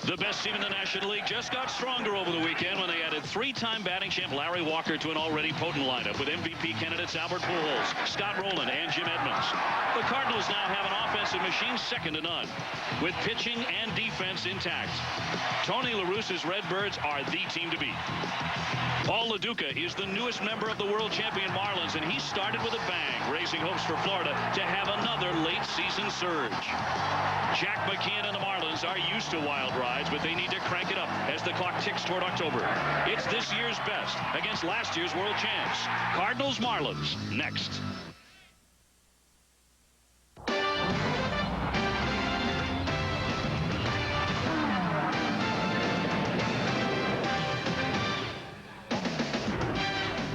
The best team in the National League just got stronger over the weekend when they added three-time batting champ Larry Walker to an already potent lineup with MVP candidates Albert Pujols, Scott Rowland, and Jim Edmonds. The Cardinals now have an offensive machine second to none, with pitching and defense intact. Tony La Russa's Redbirds are the team to beat. Paul Lo Duca is the newest member of the world champion Marlins, and he started with a bang, raising hopes for Florida to have another late-season surge. Jack McKeon and the Marlins are used to wild rides, but they need to crank it up as the clock ticks toward October. It's this year's best against last year's world champs. Cardinals Marlins next.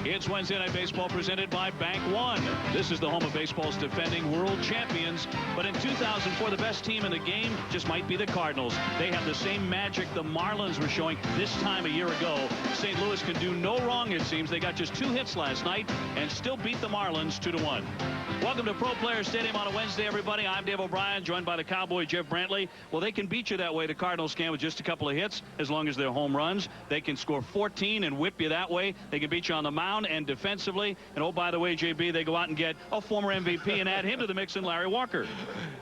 It's Wednesday Night Baseball presented by Bank One. This is the home of baseball's defending world champions. But in 2004, the best team in the game just might be the Cardinals. They have the same magic the Marlins were showing this time a year ago. St. Louis can do no wrong, it seems. They got just 2 hits last night and still beat the Marlins 2-1. Welcome to Pro Player Stadium on a Wednesday, everybody. I'm Dave O'Brien, joined by the Cowboy Jeff Brantley. Well, they can beat you that way. The Cardinals can with just a couple of hits, as long as they're home runs. They can score 14 and whip you that way. They can beat you on the mound and defensively. And oh, by the way, JB, they go out and get a former MVP and add him to the mix in Larry Walker.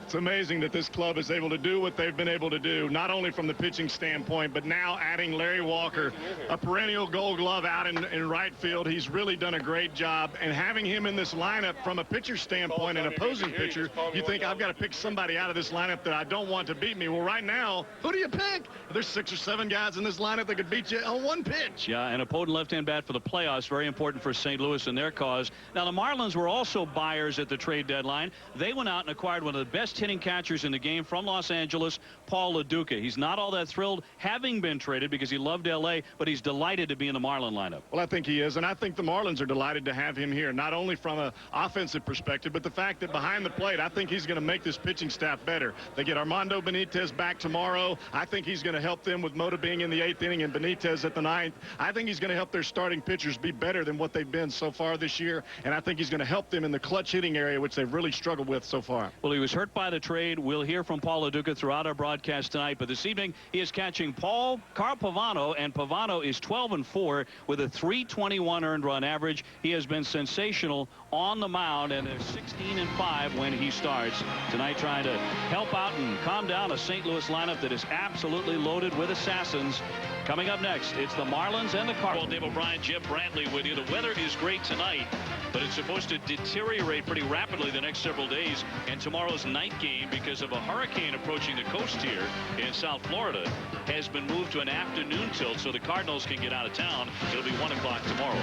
It's amazing that this club is able to do what they've been able to do, not only from the pitching standpoint, but now adding Larry Walker, a perennial Gold Glove out in right field. He's really done a great job. And having him in this lineup from a pitcher standpoint, an opposing pitcher, you think I've got to pick somebody out of this lineup that I don't want to beat me. Well, right now, who do you pick? There's 6 or 7 guys in this lineup that could beat you on one pitch. Yeah, and a potent left-hand bat for the playoffs, very important for St. Louis and their cause. Now, the Marlins were also buyers at the trade deadline. They went out and acquired one of the best hitting catchers in the game from Los Angeles, Paul Lo Duca. He's not all that thrilled having been traded because he loved L.A., but he's delighted to be in the Marlin lineup. Well, I think he is, and I think the Marlins are delighted to have him here, not only from an offensive perspective, but the fact that behind the plate, I think he's going to make this pitching staff better. They get Armando Benitez back tomorrow. I think he's going to help them with Mota being in the 8th inning and Benitez at the 9th. I think he's going to help their starting pitchers be better than what they've been so far this year, and I think he's going to help them in the clutch hitting area, which they've really struggled with so far. Well, he was hurt by the trade. We'll hear from Paul Lo Duca throughout our broadcast tonight, but this evening he is catching Carl Pavano, and Pavano is 12-4 with a .321 earned run average. He has been sensational on the mound, and they're 16-5 when he starts tonight, trying to help out and calm down a St. Louis lineup that is absolutely loaded with assassins. Coming up next, it's the Marlins and the Cardinals. Well, Dave O'Brien, Jeff Brantley with you. The weather is great tonight, but it's supposed to deteriorate pretty rapidly the next several days. And tomorrow's night game, because of a hurricane approaching the coast here in South Florida, has been moved to an afternoon tilt so the Cardinals can get out of town. It'll be 1 o'clock tomorrow.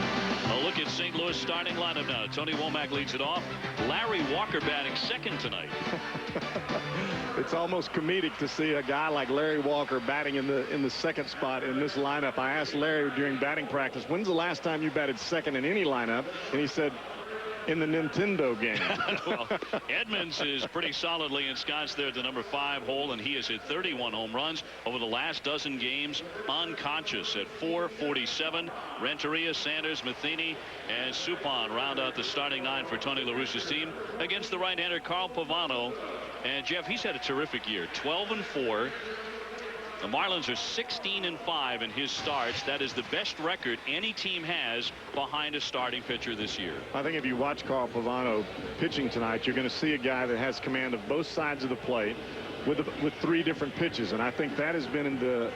A look at St. Louis starting lineup now. Tony Womack leads it off. Larry Walker batting second tonight. It's almost comedic to see a guy like Larry Walker batting in the second spot in this lineup. I asked Larry during batting practice, when's the last time you batted second in any lineup? And he said, in the Nintendo game. Well, Edmonds is pretty solidly ensconced there at the number 5 hole, and he has hit 31 home runs over the last dozen games, unconscious at .447. Renteria, Sanders, Matheny, and Suppan round out the starting 9 for Tony La Russa's team against the right-hander Carl Pavano. And Jeff, he's had a terrific year, 12-4. The Marlins are 16-5 in his starts. That is the best record any team has behind a starting pitcher this year. I think if you watch Carl Pavano pitching tonight, you're going to see a guy that has command of both sides of the plate with 3 different pitches. And I think that has been the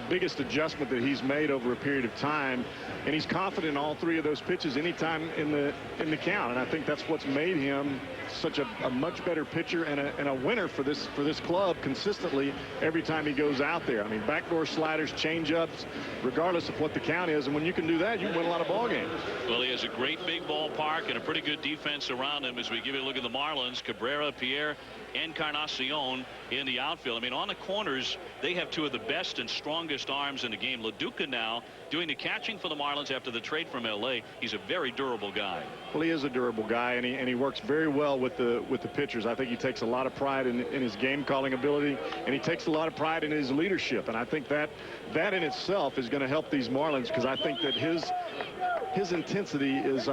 biggest adjustment that he's made over a period of time, and he's confident in all 3 of those pitches anytime in the count. And I think that's what's made him such a much better pitcher and a winner for this club consistently every time he goes out there. I mean, backdoor sliders, changeups, regardless of what the count is, and when you can do that, you can win a lot of ball games. Well, he has a great big ballpark and a pretty good defense around him. As we give you a look at the Marlins, Cabrera, Pierre, Encarnacion in the outfield. I mean, on the corners, they have 2 of the best and strongest arms in the game. Lo Duca now doing the catching for the Marlins after the trade from L.A. He's a very durable guy. Well, he is a durable guy, and he works very well with the pitchers. I think he takes a lot of pride in his game calling ability, and he takes a lot of pride in his leadership. And I think that in itself is going to help these Marlins, because I think that his intensity is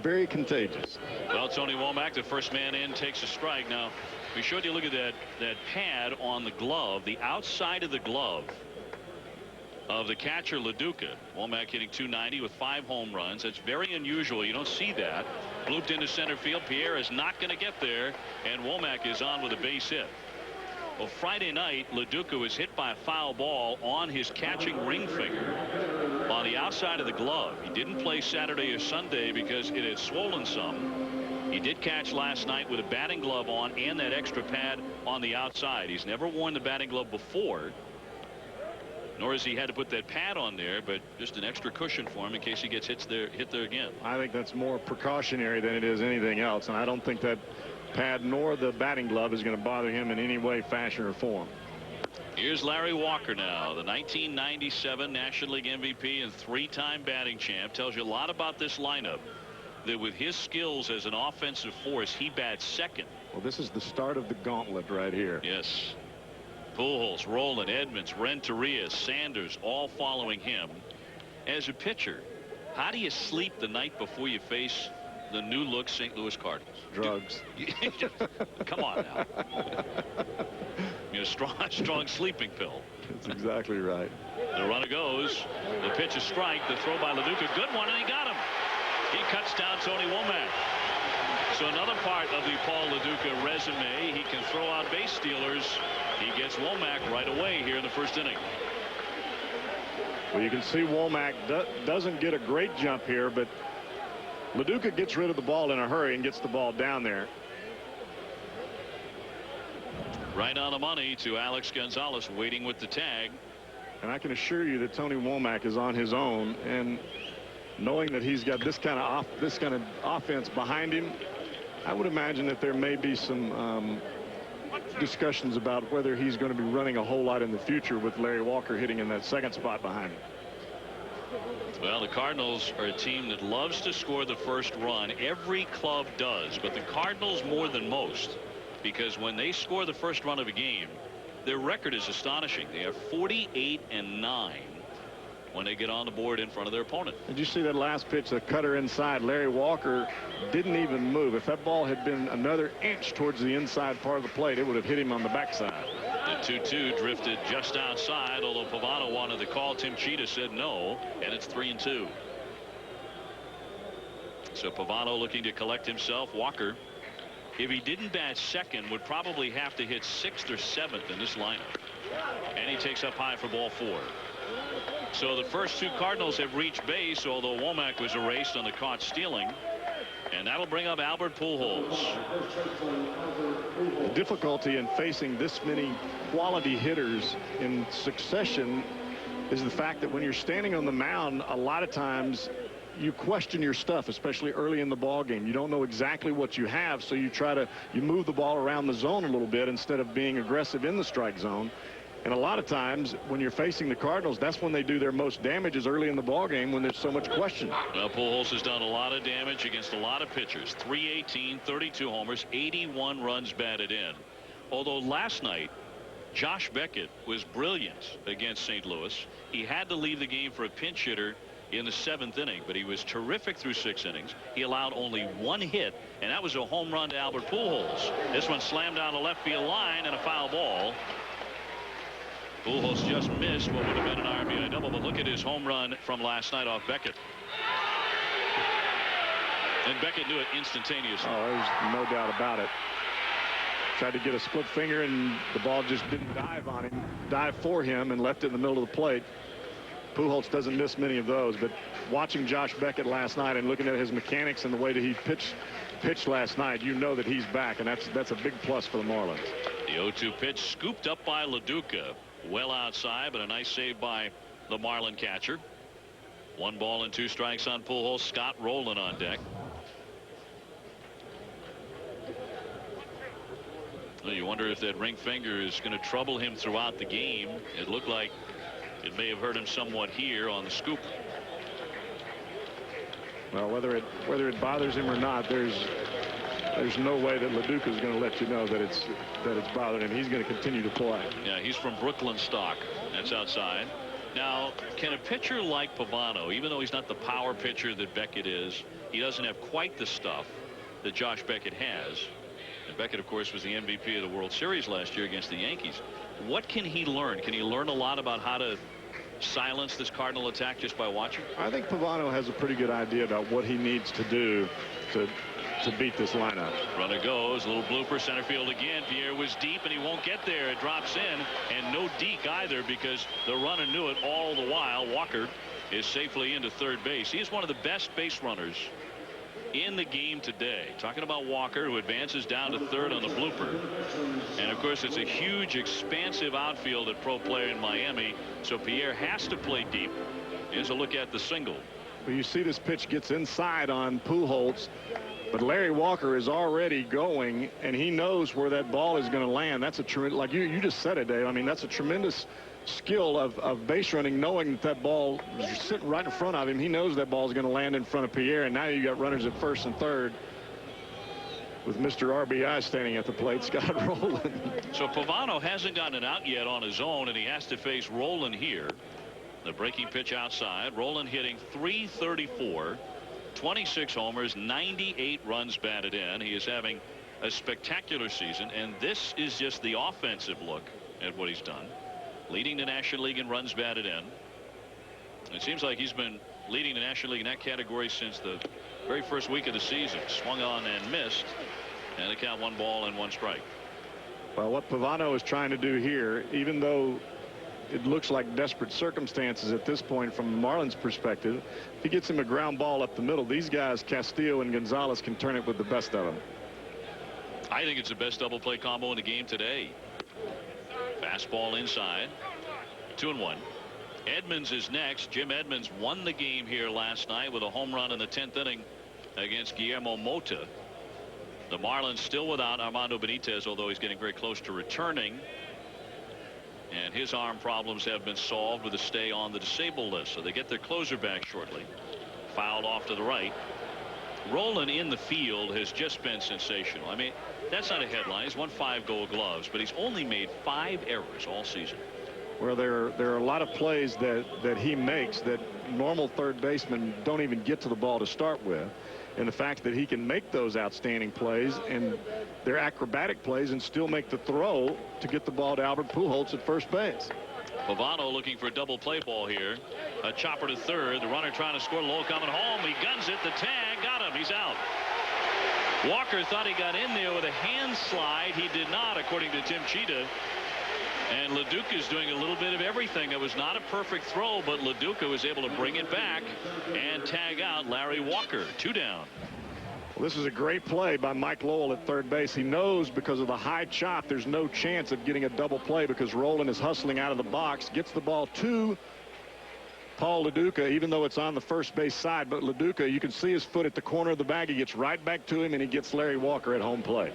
very contagious. Well, Tony Womack, the first man in, takes a strike. Now, We showed you, look at that pad on the glove, the outside of the glove of the catcher LaDuca. Womack hitting .290 with 5 home runs. That's very unusual. You don't see that. Looped into center field. Pierre is not going to get there, and Womack is on with a base hit. Well, Friday night, LaDuca was hit by a foul ball on his catching ring finger on the outside of the glove. He didn't play Saturday or Sunday because it had swollen some. He did catch last night with a batting glove on and that extra pad on the outside. He's never worn the batting glove before, nor has he had to put that pad on there, but just an extra cushion for him in case he gets hit there again. I think that's more precautionary than it is anything else, and I don't think that pad nor the batting glove is going to bother him in any way, fashion, or form. Here's Larry Walker now, the 1997 National League MVP and 3-time batting champ. Tells you a lot about this lineup, that with his skills as an offensive force, he bats second. Well, this is the start of the gauntlet right here. Yes. Pujols, Rowland, Edmonds, Renteria, Sanders, all following him. As a pitcher, how do you sleep the night before you face the new look St. Louis Cardinals? Drugs. Come on now. You know, strong sleeping pill. That's exactly right. The runner goes. The pitch is strike. The throw by LaDuca. Good one, and he got him. He cuts down Tony Womack. So another part of the Paul LaDuca resume, he can throw out base stealers. He gets Womack right away here in the first inning. Well, you can see Womack doesn't get a great jump here, but LaDuca gets rid of the ball in a hurry and gets the ball down there. Right on the money to Alex Gonzalez, waiting with the tag. And I can assure you that Tony Womack is on his own, and knowing that he's got this kind of offense behind him, I would imagine that there may be some discussions about whether he's going to be running a whole lot in the future with Larry Walker hitting in that second spot behind him. Well, the Cardinals are a team that loves to score the first run. Every club does, but the Cardinals more than most, because when they score the first run of a game, their record is astonishing. They are 48-9 when they get on the board in front of their opponent. Did you see that last pitch, the cutter inside? Larry Walker didn't even move. If that ball had been another inch towards the inside part of the plate, it would have hit him on the backside. The 2-2 drifted just outside, although Pavano wanted the call. Tim Cheetah said no, and it's 3-2. So Pavano looking to collect himself. Walker, if he didn't bat second, would probably have to hit 6th or 7th in this lineup. And he takes up high for ball 4. So the first 2 Cardinals have reached base, although Womack was erased on the caught stealing. And that'll bring up Albert Pujols. The difficulty in facing this many quality hitters in succession is the fact that when you're standing on the mound, a lot of times you question your stuff, especially early in the ball game. You don't know exactly what you have, so you move the ball around the zone a little bit instead of being aggressive in the strike zone. And a lot of times when you're facing the Cardinals, that's when they do their most damage, is early in the ball game when there's so much question. Well, Pujols has done a lot of damage against a lot of pitchers. 318, 32 homers, 81 runs batted in. Although last night, Josh Beckett was brilliant against St. Louis. He had to leave the game for a pinch hitter in the 7th inning, but he was terrific through 6 innings. He allowed only 1 hit, and that was a home run to Albert Pujols. This one slammed down the left field line and a foul ball. Pujols just missed what would have been an RBI double, but look at his home run from last night off Beckett. And Beckett knew it instantaneously. Oh, there's no doubt about it. Tried to get a split finger, and the ball just didn't dive for him, and left it in the middle of the plate. Pujols doesn't miss many of those, but watching Josh Beckett last night and looking at his mechanics and the way that he pitched last night, you know that he's back, and that's a big plus for the Marlins. The 0-2 pitch scooped up by LaDuca. Well outside, but a nice save by the Marlin catcher. 1 ball and 2 strikes on Pujols. Scott Rowland on deck. Well, you wonder if that ring finger is going to trouble him throughout the game. It looked like it may have hurt him somewhat here on the scoop. Well, whether it bothers him or not, there's no way that LaDuca is going to let you know that it's bothering him. He's going to continue to play. Yeah, he's from Brooklyn stock. That's outside. Now, can a pitcher like Pavano, even though he's not the power pitcher that Beckett is, he doesn't have quite the stuff that Josh Beckett has. And Beckett, of course, was the MVP of the World Series last year against the Yankees. What can he learn? Can he learn a lot about how to silence this Cardinal attack just by watching? I think Pavano has a pretty good idea about what he needs to do to beat this lineup. Runner goes, a little blooper, center field again. Pierre was deep and he won't get there. It drops in, and no deke either because the runner knew it all the while. Walker is safely into third base. He is one of the best base runners in the game today. Talking about Walker, who advances down to third on the blooper. And of course, it's a huge, expansive outfield at Pro Player in Miami, so Pierre has to play deep. Here's a look at the single. Well, you see this pitch gets inside on Pujols, but Larry Walker is already going, and he knows where that ball is going to land. That's a tremendous, like you just said it, Dave. I mean, that's a tremendous skill of base running, knowing that ball is sitting right in front of him. He knows that ball is going to land in front of Pierre, and now you got runners at first and third with Mr. RBI standing at the plate, Scott Rowland. So Pavano hasn't gotten it out yet on his own, and he has to face Rowland here. The breaking pitch outside. Rowland hitting .334, 26 homers, 98 runs batted in. He is having a spectacular season, and this is just the offensive look at what he's done. Leading the National League in runs batted in. It seems like he's been leading the National League in that category since the very first week of the season. Swung on and missed, and the count 1 ball and 1 strike. Well, what Pavano is trying to do here, even though it looks like desperate circumstances at this point from the Marlins perspective, if he gets him a ground ball up the middle, these guys, Castillo and Gonzalez, can turn it with the best of them. I think it's the best double play combo in the game today. Fastball inside. 2-1. Edmonds is next. Jim Edmonds won the game here last night with a home run in the 10th inning against Guillermo Mota. The Marlins still without Armando Benitez, although he's getting very close to returning. And his arm problems have been solved with a stay on the disabled list, so they get their closer back shortly. Fouled off to the right. Rowland in the field has just been sensational. I mean, that's not a headline. He's won 5 Gold Gloves, but he's only made 5 errors all season. Well, there are a lot of plays that he makes that normal third basemen don't even get to the ball to start with. And the fact that he can make those outstanding plays, and they're acrobatic plays, and still make the throw to get the ball to Albert Pujols at first base. Pavano looking for a double play ball here. A chopper to third. The runner trying to score low, coming home. He guns it. The tag got him. He's out. Walker thought he got in there with a hand slide. He did not, according to Tim Cheetah. And LaDuca is doing a little bit of everything. It was not a perfect throw, but LaDuca was able to bring it back and tag out Larry Walker. 2 down. Well, this is a great play by Mike Lowell at third base. He knows because of the high chop there's no chance of getting a double play because Rowland is hustling out of the box. Gets the ball to Paul LaDuca, even though it's on the first base side. But LaDuca, you can see his foot at the corner of the bag. He gets right back to him, and he gets Larry Walker at home plate.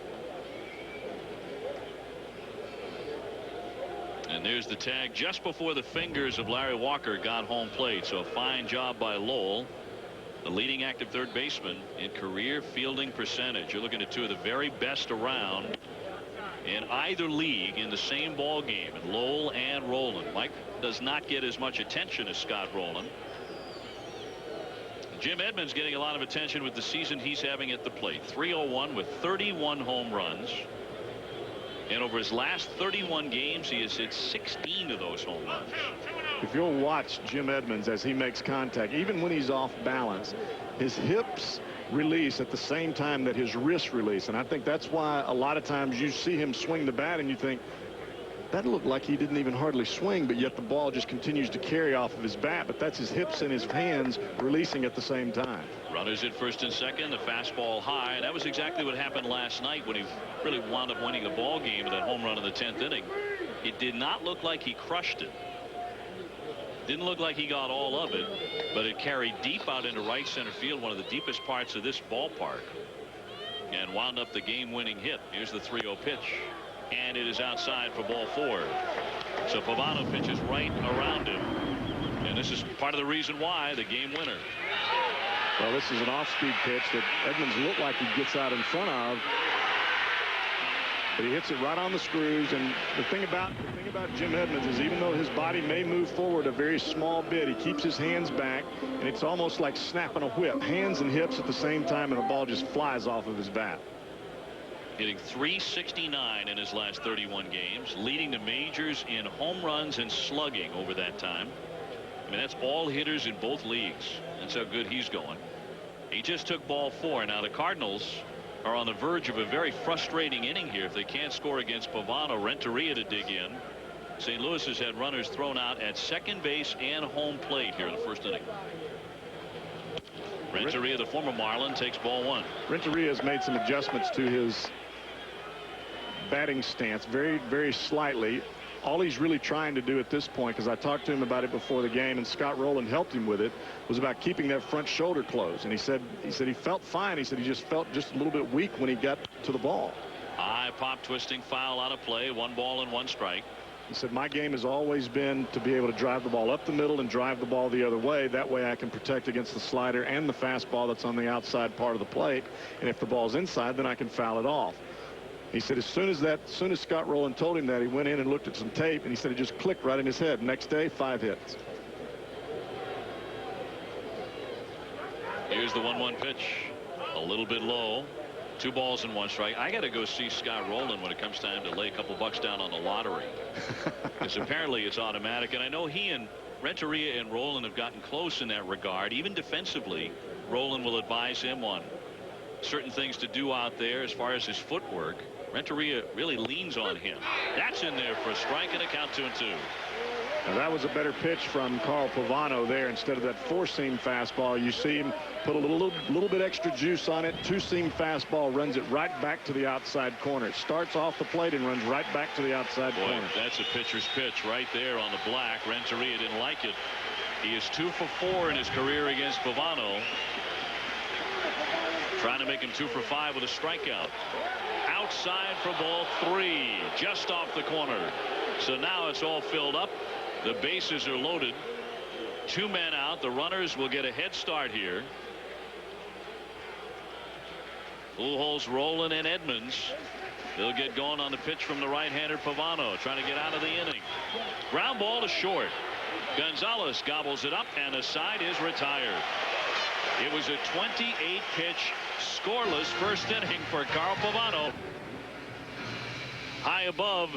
And there's the tag just before the fingers of Larry Walker got home plate. So a fine job by Lowell, the leading active third baseman in career fielding percentage. You're looking at 2 of the very best around in either league in the same ball game, and Lowell and Rowland. Mike does not get as much attention as Scott Rowland. Jim Edmonds getting a lot of attention with the season he's having at the plate. .301 with 31 home runs. And over his last 31 games, he has hit 16 of those home runs. If you'll watch Jim Edmonds as he makes contact, even when he's off balance, his hips release at the same time that his wrists release. And I think that's why a lot of times you see him swing the bat and you think, that looked like he didn't even hardly swing, but yet the ball just continues to carry off of his bat. But that's his hips and his hands releasing at the same time. Runners at first and second, the fastball high. And that was exactly what happened last night when he really wound up winning the ball game with that home run in the 10th inning. It did not look like he crushed it. Didn't look like he got all of it, but it carried deep out into right center field, one of the deepest parts of this ballpark, and wound up the game-winning hit. Here's the 3-0 pitch, and it is outside for ball 4. So Pavano pitches right around him, and this is part of the reason why the game winner. Well, this is an off-speed pitch that Edmonds looked like he gets out in front of, but he hits it right on the screws. And the thing about Jim Edmonds is, even though his body may move forward a very small bit, he keeps his hands back, and it's almost like snapping a whip, hands and hips at the same time, and the ball just flies off of his bat. hitting .369 in his last 31 games, leading the majors in home runs and slugging over that time. I mean, that's all hitters in both leagues. That's how good he's going. He just took ball 4. Now the Cardinals are on the verge of a very frustrating inning here if they can't score against Pavano. Renteria to dig in. St. Louis has had runners thrown out at second base and home plate here in the first inning. Renteria, the former Marlin, takes ball 1. Renteria has made some adjustments to his batting stance very slightly. All he's really trying to do at this point, because I talked to him about it before the game and Scott Rowland helped him with it, was about keeping that front shoulder closed. And he said he felt fine. He said he just felt just a little bit weak when he got to the ball. High pop, twisting foul out of play. 1 ball and 1 strike. He said, my game has always been to be able to drive the ball up the middle and drive the ball the other way. That way I can protect against the slider and the fastball that's on the outside part of the plate. And if the ball's inside, then I can foul it off. He said as soon as Scott Rowland told him that, he went in and looked at some tape, and he said it just clicked right in his head. Next day, 5 hits. Here's the 1-1 pitch. A little bit low. 2 balls and 1 strike. I got to go see Scott Rowland when it comes time to lay a couple bucks down on the lottery. Because apparently it's automatic. And I know he and Renteria and Rowland have gotten close in that regard. Even defensively, Rowland will advise him on certain things to do out there as far as his footwork. Renteria really leans on him. That's in there for a strike and a count 2-2. Now that was a better pitch from Carl Pavano there. Instead of that 4-seam fastball, you see him put a little bit extra juice on it. 2-seam fastball, runs it right back to the outside corner. It starts off the plate and runs right back to the outside corner. That's a pitcher's pitch right there on the black. Renteria didn't like it. He is 2 for 4 in his career against Pavano. Trying to make him 2 for 5 with a strikeout. Outside for ball 3, just off the corner. So now it's all filled up. The bases are loaded. 2 men out. The runners will get a head start here. Pujols, Rowland, and Edmonds. They'll get going on the pitch from the right-hander Pavano, trying to get out of the inning. Ground ball to short. Gonzalez gobbles it up, and the side is retired. It was a 28-pitch scoreless first inning for Carl Pavano. High above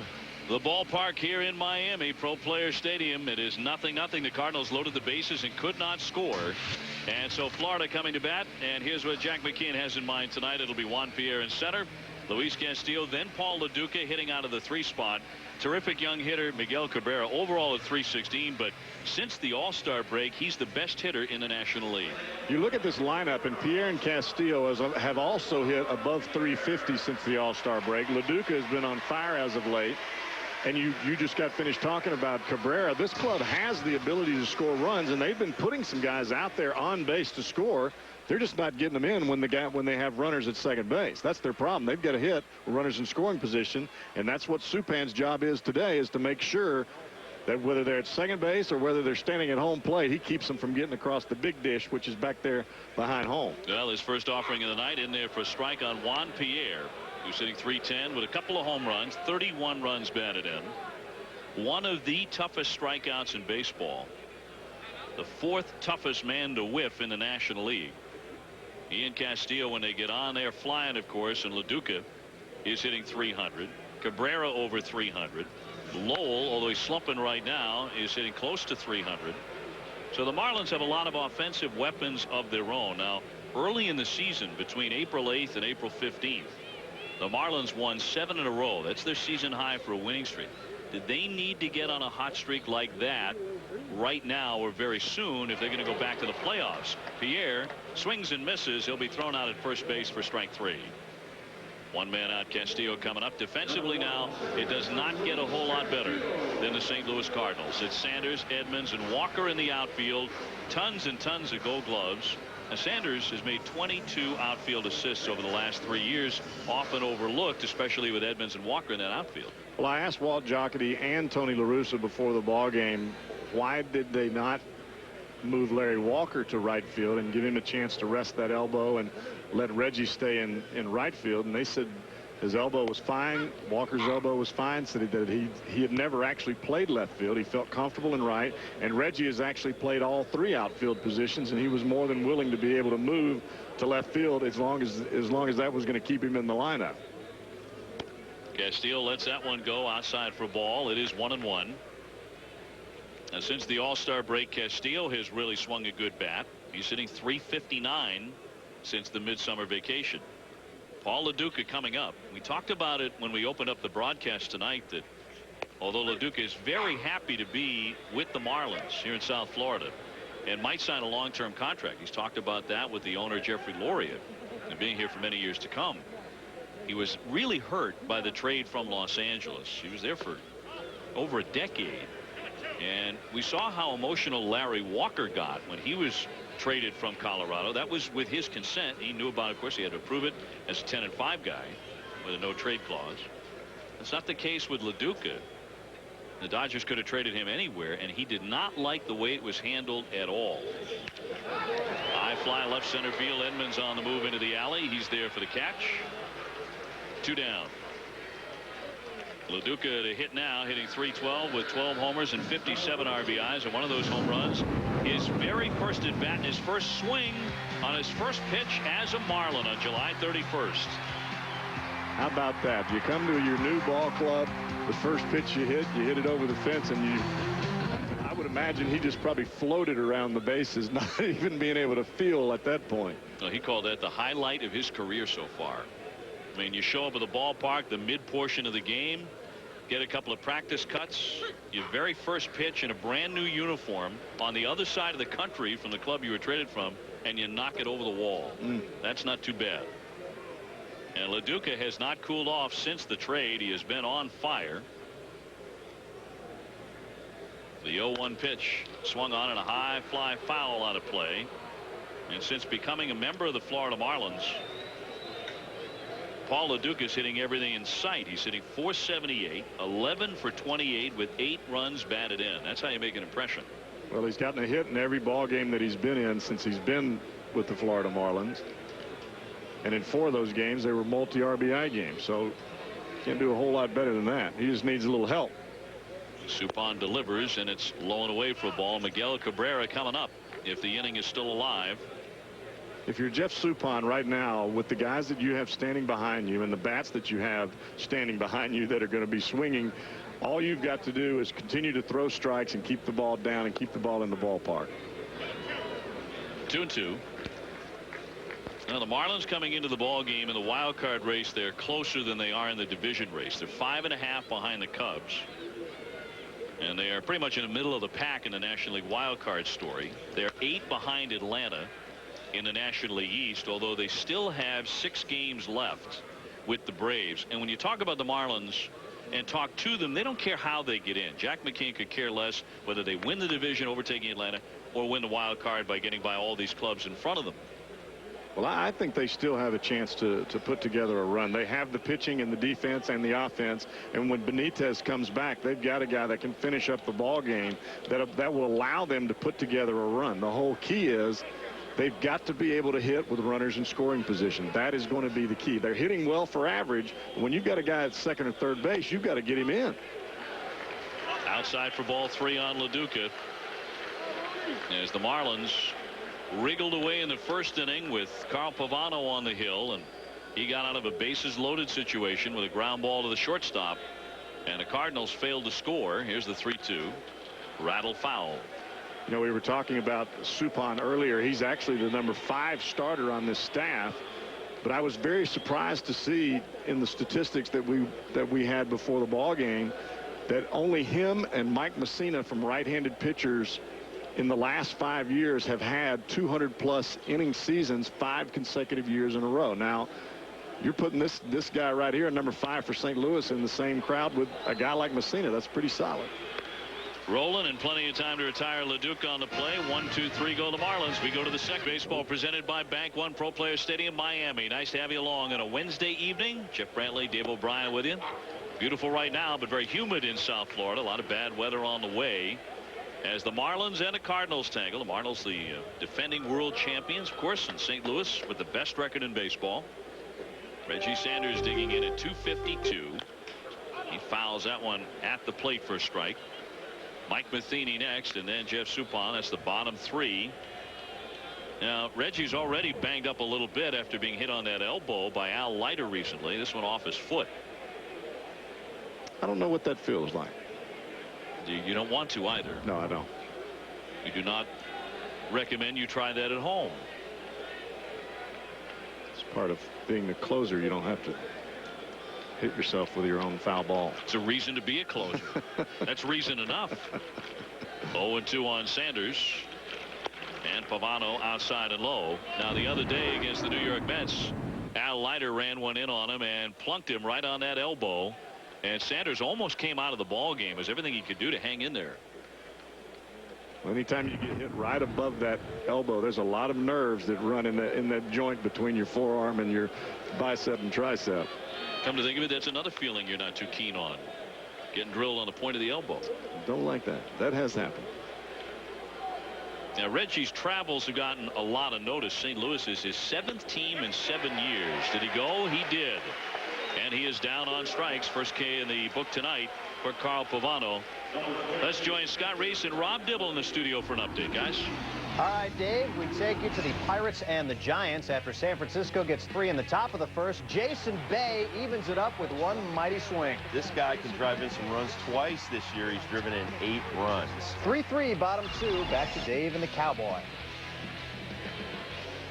the ballpark here in Miami, Pro Player Stadium, it is 0-0. The Cardinals loaded the bases and could not score. And so Florida coming to bat. And here's what Jack McKeon has in mind tonight. It'll be Juan Pierre in center, Luis Castillo, then Paul LaDuca hitting out of the 3 spot. Terrific young hitter Miguel Cabrera, overall at .316, but since the All-Star break, he's the best hitter in the National League. You look at this lineup, and Pierre and Castillo have also hit above .350 since the All-Star break. LaDuca has been on fire as of late. And you just got finished talking about Cabrera. This club has the ability to score runs, and they've been putting some guys out there on base to score. They're just not getting them in when they have runners at second base. That's their problem. They've got to hit runners in scoring position, and that's what Suppan's job is today, is to make sure that whether they're at second base or whether they're standing at home plate, he keeps them from getting across the big dish, which is back there behind home. Well, his first offering of the night in there for a strike on Juan Pierre, who's hitting .310 with a couple of home runs, 31 runs batted in. One of the toughest strikeouts in baseball. The 4th toughest man to whiff in the National League. He and Castillo, when they get on, they're flying, of course, and LaDuca is hitting .300. Cabrera over .300. Lowell, although he's slumping right now, is hitting close to .300. So the Marlins have a lot of offensive weapons of their own. Now, early in the season, between April 8th and April 15th, the Marlins won 7 in a row. That's their season high for a winning streak. Did they need to get on a hot streak like that right now or very soon if they're going to go back to the playoffs? Pierre swings and misses. He'll be thrown out at first base for strike 3. 1 man out. Castillo coming up. Defensively now, it does not get a whole lot better than the St. Louis Cardinals. It's Sanders, Edmonds, and Walker in the outfield. Tons and tons of Gold Gloves. Now, Sanders has made 22 outfield assists over the last 3 years, often overlooked, especially with Edmonds and Walker in that outfield. Well, I asked Walt Jocketty and Tony La Russa before the ball game, why did they not move Larry Walker to right field and give him a chance to rest that elbow and let Reggie stay in right field? And they said his elbow was fine. Walker's elbow was fine. Said that he had never actually played left field. He felt comfortable in right. And Reggie has actually played all 3 outfield positions, and he was more than willing to be able to move to left field as long as that was going to keep him in the lineup. Castillo lets that one go outside for a ball. It is 1-1. Now, since the All-Star break, Castillo has really swung a good bat. He's hitting .359 since the midsummer vacation. Paul Lo Duca coming up. We talked about it when we opened up the broadcast tonight, that although Lo Duca is very happy to be with the Marlins here in South Florida and might sign a long-term contract. He's talked about that with the owner, Jeffrey Loria, and being here for many years to come. He was really hurt by the trade from Los Angeles. He was there for over a decade. And we saw how emotional Larry Walker got when he was traded from Colorado. That was with his consent. He knew about it. Of course, he had to approve it as a 10-5 guy with a no-trade clause. That's not the case with Lo Duca. The Dodgers could have traded him anywhere, and he did not like the way it was handled at all. High fly left center field. Edmonds on the move into the alley. He's there for the catch. 2 down. Lo Duca to hit now, hitting .312 with 12 homers and 57 RBIs, and one of those home runs, his very first at bat, his first swing on his first pitch as a Marlin on July 31st. How about that? You come to your new ball club, the first pitch you hit it over the fence, and I would imagine he just probably floated around the bases, not even being able to feel at that point. Well, he called that the highlight of his career so far. I mean, you show up at the ballpark, the mid portion of the game, get a couple of practice cuts, your very first pitch in a brand new uniform on the other side of the country from the club you were traded from, and you knock it over the wall. That's not too bad. And Lo Duca has not cooled off since the trade. He has been on fire. The 0-1 pitch swung on, and a high fly foul out of play. And since becoming a member of the Florida Marlins, Paul Lo Duca is hitting everything in sight. He's hitting .478, 11 for 28 with 8 runs batted in. That's how you make an impression. Well, he's gotten a hit in every ball game that he's been in since he's been with the Florida Marlins. And in 4 of those games, they were multi-RBI games. So can't do a whole lot better than that. He just needs a little help. Suppan delivers, and it's low and away for a ball. Miguel Cabrera coming up if the inning is still alive. If you're Jeff Suppan right now, with the guys that you have standing behind you and the bats that you have standing behind you that are going to be swinging, all you've got to do is continue to throw strikes and keep the ball down and keep the ball in the ballpark. 2-2. Now the Marlins coming into the ball game in the wild card race, they're closer than they are in the division race. They're 5.5 behind the Cubs, and they are pretty much in the middle of the pack in the National League wild card story. They're 8 behind Atlanta in the National League East, although they still have 6 games left with the Braves. And when you talk about the Marlins and talk to them, they don't care how they get in. Jack McKeon could care less whether they win the division overtaking Atlanta or win the wild card by getting by all these clubs in front of them. Well, I think they still have a chance to put together a run. They have the pitching and the defense and the offense, and when Benitez comes back, they've got a guy that can finish up the ball game that will allow them to put together a run. The whole key is they've got to be able to hit with runners in scoring position. That is going to be the key. They're hitting well for average. When you've got a guy at second or third base, you've got to get him in. Outside for ball 3 on Lo Duca, as the Marlins wriggled away in the first inning with Carl Pavano on the hill, and he got out of a bases loaded situation with a ground ball to the shortstop, and the Cardinals failed to score. Here's the 3-2. Rattle foul. You know, we were talking about Suppan earlier. He's actually the number 5 starter on this staff, but I was very surprised to see in the statistics that we had before the ball game that only him and Mike Messina from right-handed pitchers in the last 5 years have had 200+ inning seasons 5 consecutive years in a row. Now, you're putting this guy right here, number 5 for St. Louis, in the same crowd with a guy like Messina. That's pretty solid. Rolling and plenty of time to retire Lo Duca on the play. 1-2-3 go the Marlins. We go to the second. Baseball presented by Bank One Pro Player Stadium, Miami. Nice to have you along on a Wednesday evening. Jeff Brantley, Dave O'Brien with you. Beautiful right now, but very humid in South Florida. A lot of bad weather on the way as the Marlins and the Cardinals tangle. The Marlins, the defending world champions, of course, in St. Louis with the best record in baseball. Reggie Sanders digging in at 252. He fouls that one at the plate for a strike. Mike Matheny next, and then Jeff Suppan. That's the bottom 3. Now, Reggie's already banged up a little bit after being hit on that elbow by Al Leiter recently. This one off his foot. I don't know what that feels like. You don't want to either. No, I don't. You do not recommend you try that at home. It's part of being the closer. You don't have to hit yourself with your own foul ball. It's a reason to be a closer. That's reason enough. 0-2 on Sanders. And Pavano outside and low. Now the other day against the New York Mets, Al Leiter ran one in on him and plunked him right on that elbow. And Sanders almost came out of the ball game. It was everything he could do to hang in there. Anytime you get hit right above that elbow, there's a lot of nerves that run in that joint between your forearm and your bicep and tricep. Come to think of it, that's another feeling you're not too keen on. Getting drilled on the point of the elbow. Don't like that. That has happened. Now Reggie's travels have gotten a lot of notice. St. Louis is his 7th team in 7 years. Did he go? He did. And he is down on strikes. First K in the book tonight for Carl Pavano. Let's join Scott Reese and Rob Dibble in the studio for an update, guys. All right, Dave, we take you to the Pirates and the Giants after San Francisco gets 3 in the top of the first. Jason Bay evens it up with one mighty swing. This guy can drive in some runs twice this year. He's driven in 8 runs. 3-3, bottom 2. Back to Dave and the Cowboy.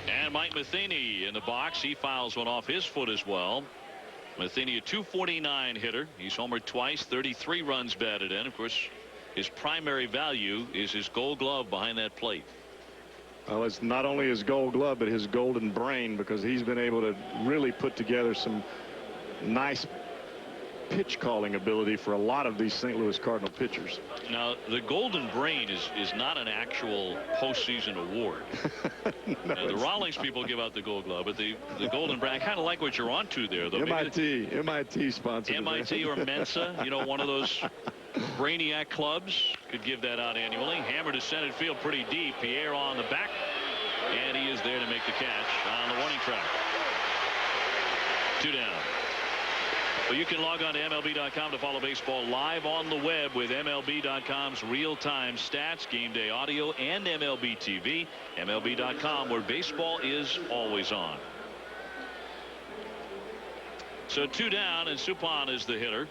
And Mike Matheny in the box. He fouls one off his foot as well. Matheny, a .249 hitter. He's homered twice, 33 runs batted in. Of course, his primary value is his Gold Glove behind that plate. Well, it's not only his Gold Glove, but his golden brain, because he's been able to really put together some nice pitch calling ability for a lot of these St. Louis Cardinal pitchers. Now, the Golden Brain is not an actual postseason award. No, the Rawlings people give out the Gold Glove, but the Golden Brain, I kind of like what you're onto there, though. MIT sponsored. MIT or Mensa, you know, one of those brainiac clubs could give that out annually. Hammer to center field pretty deep. Pierre on the back, and he is there to make the catch on the warning track. 2 down. Well, you can log on to MLB.com to follow baseball live on the web with MLB.com's real-time stats, game day audio, and MLB TV. MLB.com, where baseball is always on. So 2 down, and Suppan is the hitter.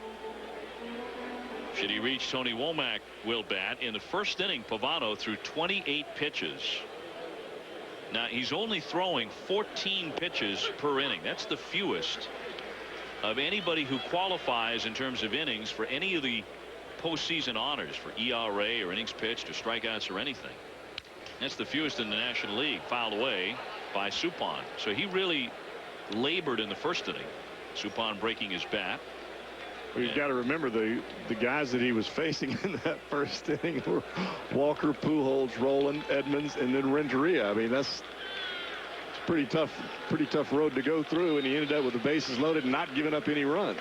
Should he reach, Tony Womack will bat. In the first inning, Pavano threw 28 pitches. Now, he's only throwing 14 pitches per inning. That's the fewest of anybody who qualifies in terms of innings for any of the postseason honors for ERA or innings pitched or strikeouts or anything. That's the fewest in the National League. Fouled away by Suppan. So he really labored in the first inning. Suppan breaking his bat. Well, you've got to remember the guys that he was facing in that first inning were Walker, Pujols, Roland, Edmonds, and then Renteria. I mean, that's pretty tough road to go through, and he ended up with the bases loaded and not giving up any runs.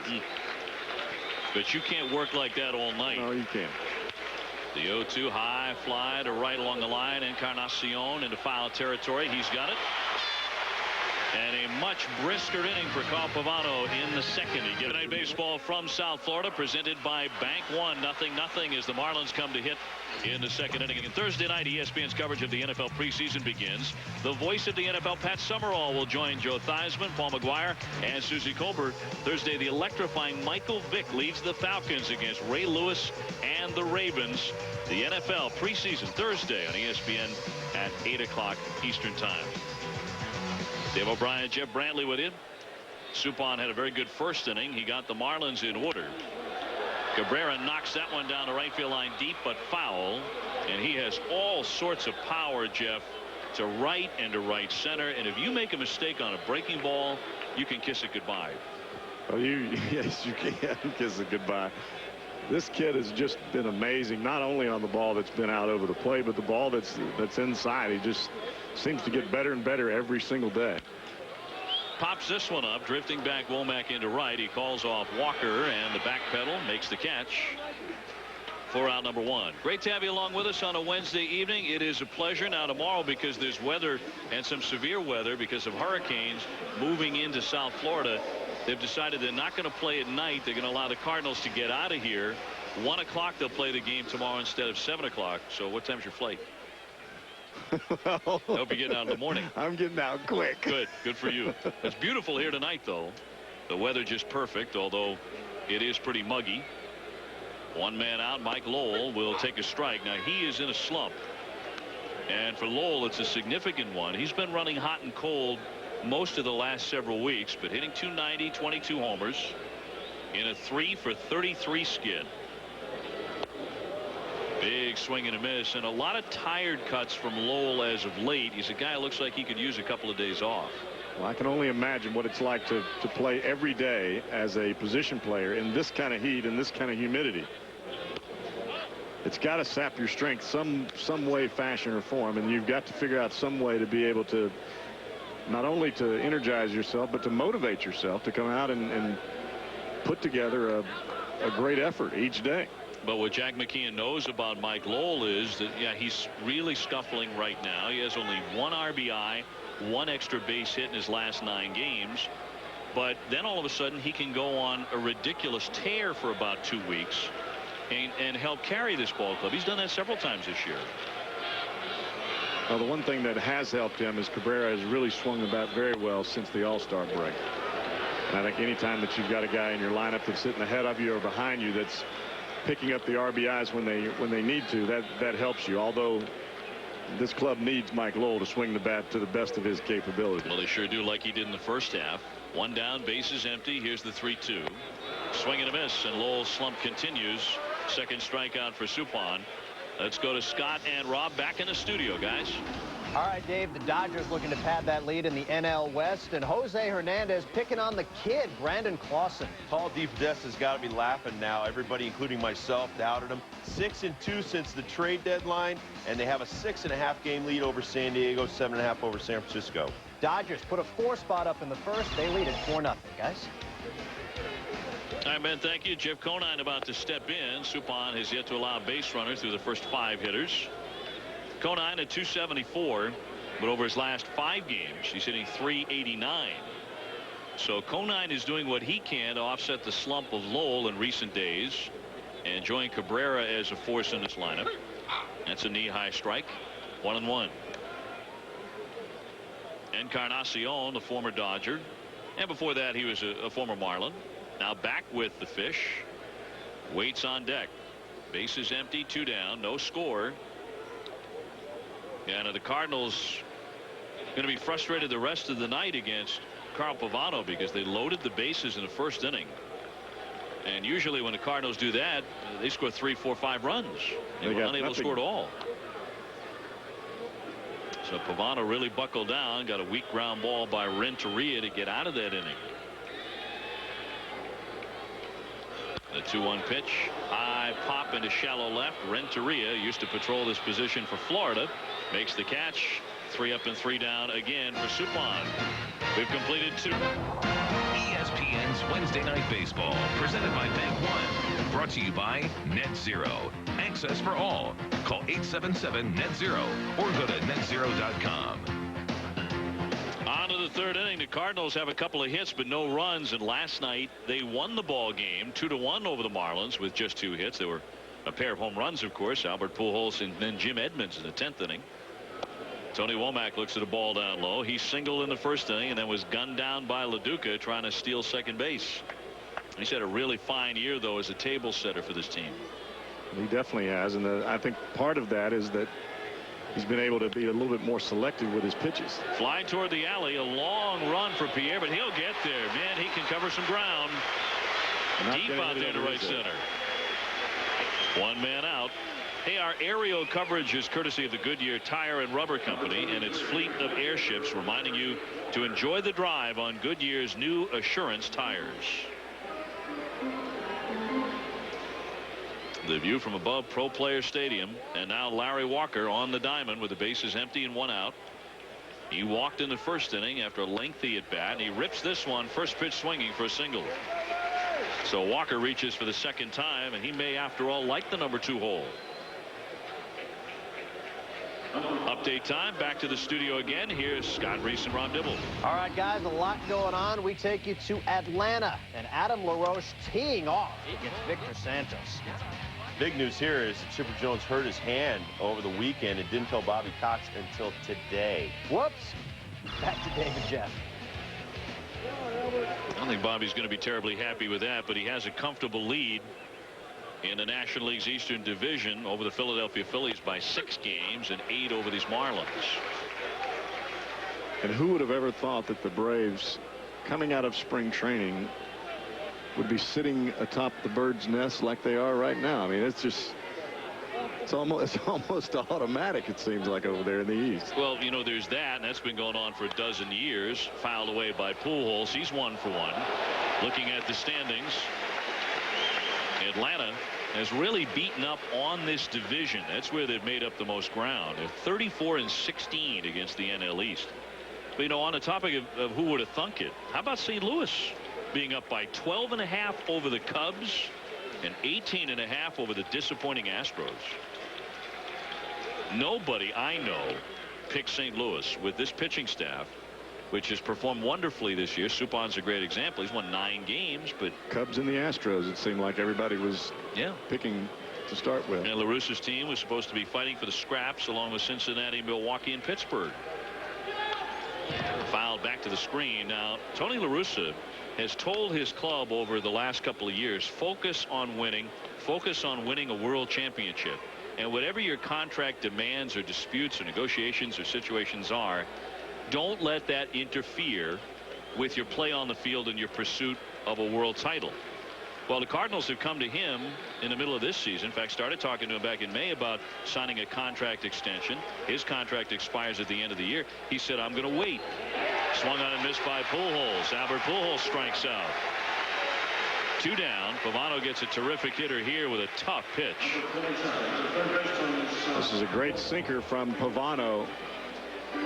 But you can't work like that all night. No, you can't. The 0-2 high fly to right along the line. Encarnacion into foul territory. He's got it. And a much brisker inning for Carl Pavano in the second. Good night baseball from South Florida, presented by Bank One. 0-0 as the Marlins come to hit in the second inning. And Thursday night, ESPN's coverage of the NFL preseason begins. The voice of the NFL, Pat Summerall, will join Joe Theismann, Paul McGuire, and Susie Colbert. Thursday, the electrifying Michael Vick leads the Falcons against Ray Lewis and the Ravens. The NFL preseason Thursday on ESPN at 8 o'clock Eastern Time. Dave O'Brien, Jeff Brantley with you. Suppan had a very good first inning. He got the Marlins in order. Cabrera knocks that one down the right field line deep, but foul. And he has all sorts of power, Jeff, to right and to right center. And if you make a mistake on a breaking ball, you can kiss it goodbye. Well, yes, you can kiss it goodbye. This kid has just been amazing, not only on the ball that's been out over the plate, but the ball that's inside. He just seems to get better and better every single day. Pops this one up, drifting back Womack into right. He calls off Walker, and the back pedal makes the catch for out number 1. Great to have you along with us on a Wednesday evening. It is a pleasure. Now tomorrow, because there's weather and some severe weather because of hurricanes moving into South Florida, they've decided they're not going to play at night. They're going to allow the Cardinals to get out of here. 1 o'clock they'll play the game tomorrow instead of 7 o'clock. So what time's your flight? I hope you're getting out in the morning. I'm getting out quick. Good for you. It's beautiful here tonight, though. The weather just perfect, although it is pretty muggy. One man out. Mike Lowell will take a strike. Now he is in a slump. And for Lowell, it's a significant one. He's been running hot and cold most of the last several weeks, but hitting .290, 22 homers in a 3-for-33 skid. Big swing and a miss, and a lot of tired cuts from Lowell as of late. He's a guy who looks like he could use a couple of days off. Well, I can only imagine what it's like to play every day as a position player in this kind of heat and this kind of humidity. It's got to sap your strength some way, fashion, or form, and you've got to figure out some way to be able to not only to energize yourself, but to motivate yourself to come out and put together a great effort each day. But what Jack McKeon knows about Mike Lowell is that, yeah, he's really scuffling right now. He has only 1 RBI, 1 extra base hit in his last 9 games. But then all of a sudden he can go on a ridiculous tear for about 2 weeks and help carry this ball club. He's done that several times this year. Well, the one thing that has helped him is Cabrera has really swung the bat very well since the All-Star break. And I think anytime that you've got a guy in your lineup that's sitting ahead of you or behind you that's picking up the RBIs when they need to, that helps you. Although this club needs Mike Lowell to swing the bat to the best of his capability. Well, they sure do, like he did in the first half. 1 down, bases empty. Here's the 3-2. Swing and a miss, and Lowell's slump continues. Second strikeout for Suppan. Let's go to Scott and Rob back in the studio, guys. All right, Dave, the Dodgers looking to pad that lead in the NL West, and Jose Hernandez picking on the kid, Brandon Clausen. Paul DePodesta's got to be laughing now. Everybody, including myself, doubted him. 6-2 since the trade deadline, and they have a 6.5 game lead over San Diego, 7.5 over San Francisco. Dodgers put a 4 spot up in the first. They lead at 4-0, guys. All right, Ben, thank you. Jeff Conine about to step in. Suppan has yet to allow a base runner through the first 5 hitters. Conine at .274, but over his last 5 games, he's hitting .389. So Conine is doing what he can to offset the slump of Lowell in recent days and join Cabrera as a force in this lineup. That's a knee-high strike. 1-1. Encarnacion, the former Dodger, and before that he was a former Marlin. Now back with the Fish. Waits on deck. Bases empty, 2 down, no score. And the Cardinals going to be frustrated the rest of the night against Carl Pavano because they loaded the bases in the first inning. And usually when the Cardinals do that, they score 3, 4, 5 runs. They were unable to score at all. So Pavano really buckled down, got a weak ground ball by Renteria to get out of that inning. The 2-1 pitch, high pop into shallow left. Renteria used to patrol this position for Florida, makes the catch. 3 up and 3 down again for Suppan. We've completed 2. ESPN's Wednesday Night Baseball, presented by Bank One, brought to you by Net Zero. Access for all. Call 877-NET-ZERO or go to netzero.com. On to the 3rd inning. The Cardinals have a couple of hits but no runs, and last night they won the ball game 2-1 over the Marlins with just 2 hits. There were a pair of home runs, of course, Albert Pujols and then Jim Edmonds in the 10th inning. Tony Womack looks at a ball down low. He singled in the first inning and then was gunned down by LaDuca trying to steal second base. He's had a really fine year, though, as a table setter for this team. He definitely has, and I think part of that is that he's been able to be a little bit more selective with his pitches. Fly toward the alley, a long run for Pierre, but he'll get there. Man, he can cover some ground. Deep out there to right center. 1 man out. Hey, our aerial coverage is courtesy of the Goodyear Tire and Rubber Company and its fleet of airships, reminding you to enjoy the drive on Goodyear's new Assurance tires. The view from above Pro Player Stadium, and now Larry Walker on the diamond with the bases empty and 1 out. He walked in the first inning after a lengthy at bat, and he rips this one, first pitch swinging for a single. So Walker reaches for the 2nd time, and he may after all like the number 2 hole. Update time. Back to the studio again. Here's Scott Reese and Rob Dibble. All right, guys, a lot going on. We take you to Atlanta, and Adam LaRoche teeing off against Victor Santos. Big news here is Chipper Jones hurt his hand over the weekend and didn't tell Bobby Cox until today. Whoops. Back to Dave and Jeff. I don't think Bobby's going to be terribly happy with that, but he has a comfortable lead in the National League's Eastern Division over the Philadelphia Phillies by 6 games and 8 over these Marlins. And who would have ever thought that the Braves, coming out of spring training, would be sitting atop the bird's nest like they are right now? I mean, it's almost automatic, it seems like, over there in the East. Well, you know, there's that, and that's been going on for a dozen years. Fouled away by Pujols. He's 1 for 1. Looking at the standings, Atlanta has really beaten up on this division. That's where they've made up the most ground. They're 34-16 against the NL East. But, you know, on the topic of who would have thunk it, how about St. Louis being up by 12.5 over the Cubs and 18.5 over the disappointing Astros? Nobody I know picked St. Louis with this pitching staff, which has performed wonderfully this year. Suppan's a great example. He's won 9 games, but Cubs and the Astros, it seemed like everybody was picking to start with. And La Russa's team was supposed to be fighting for the scraps along with Cincinnati, Milwaukee, and Pittsburgh. Fouled back to the screen. Now, Tony La Russa has told his club over the last couple of years, focus on winning a world championship. And whatever your contract demands or disputes or negotiations or situations are, don't let that interfere with your play on the field and your pursuit of a world title. Well, the Cardinals have come to him in the middle of this season. In fact, started talking to him back in May about signing a contract extension. His contract expires at the end of the year. He said, I'm going to wait. Swung on and missed by Pujols. Albert Pujols strikes out. 2 down. Pavano gets a terrific hitter here with a tough pitch. This is a great sinker from Pavano.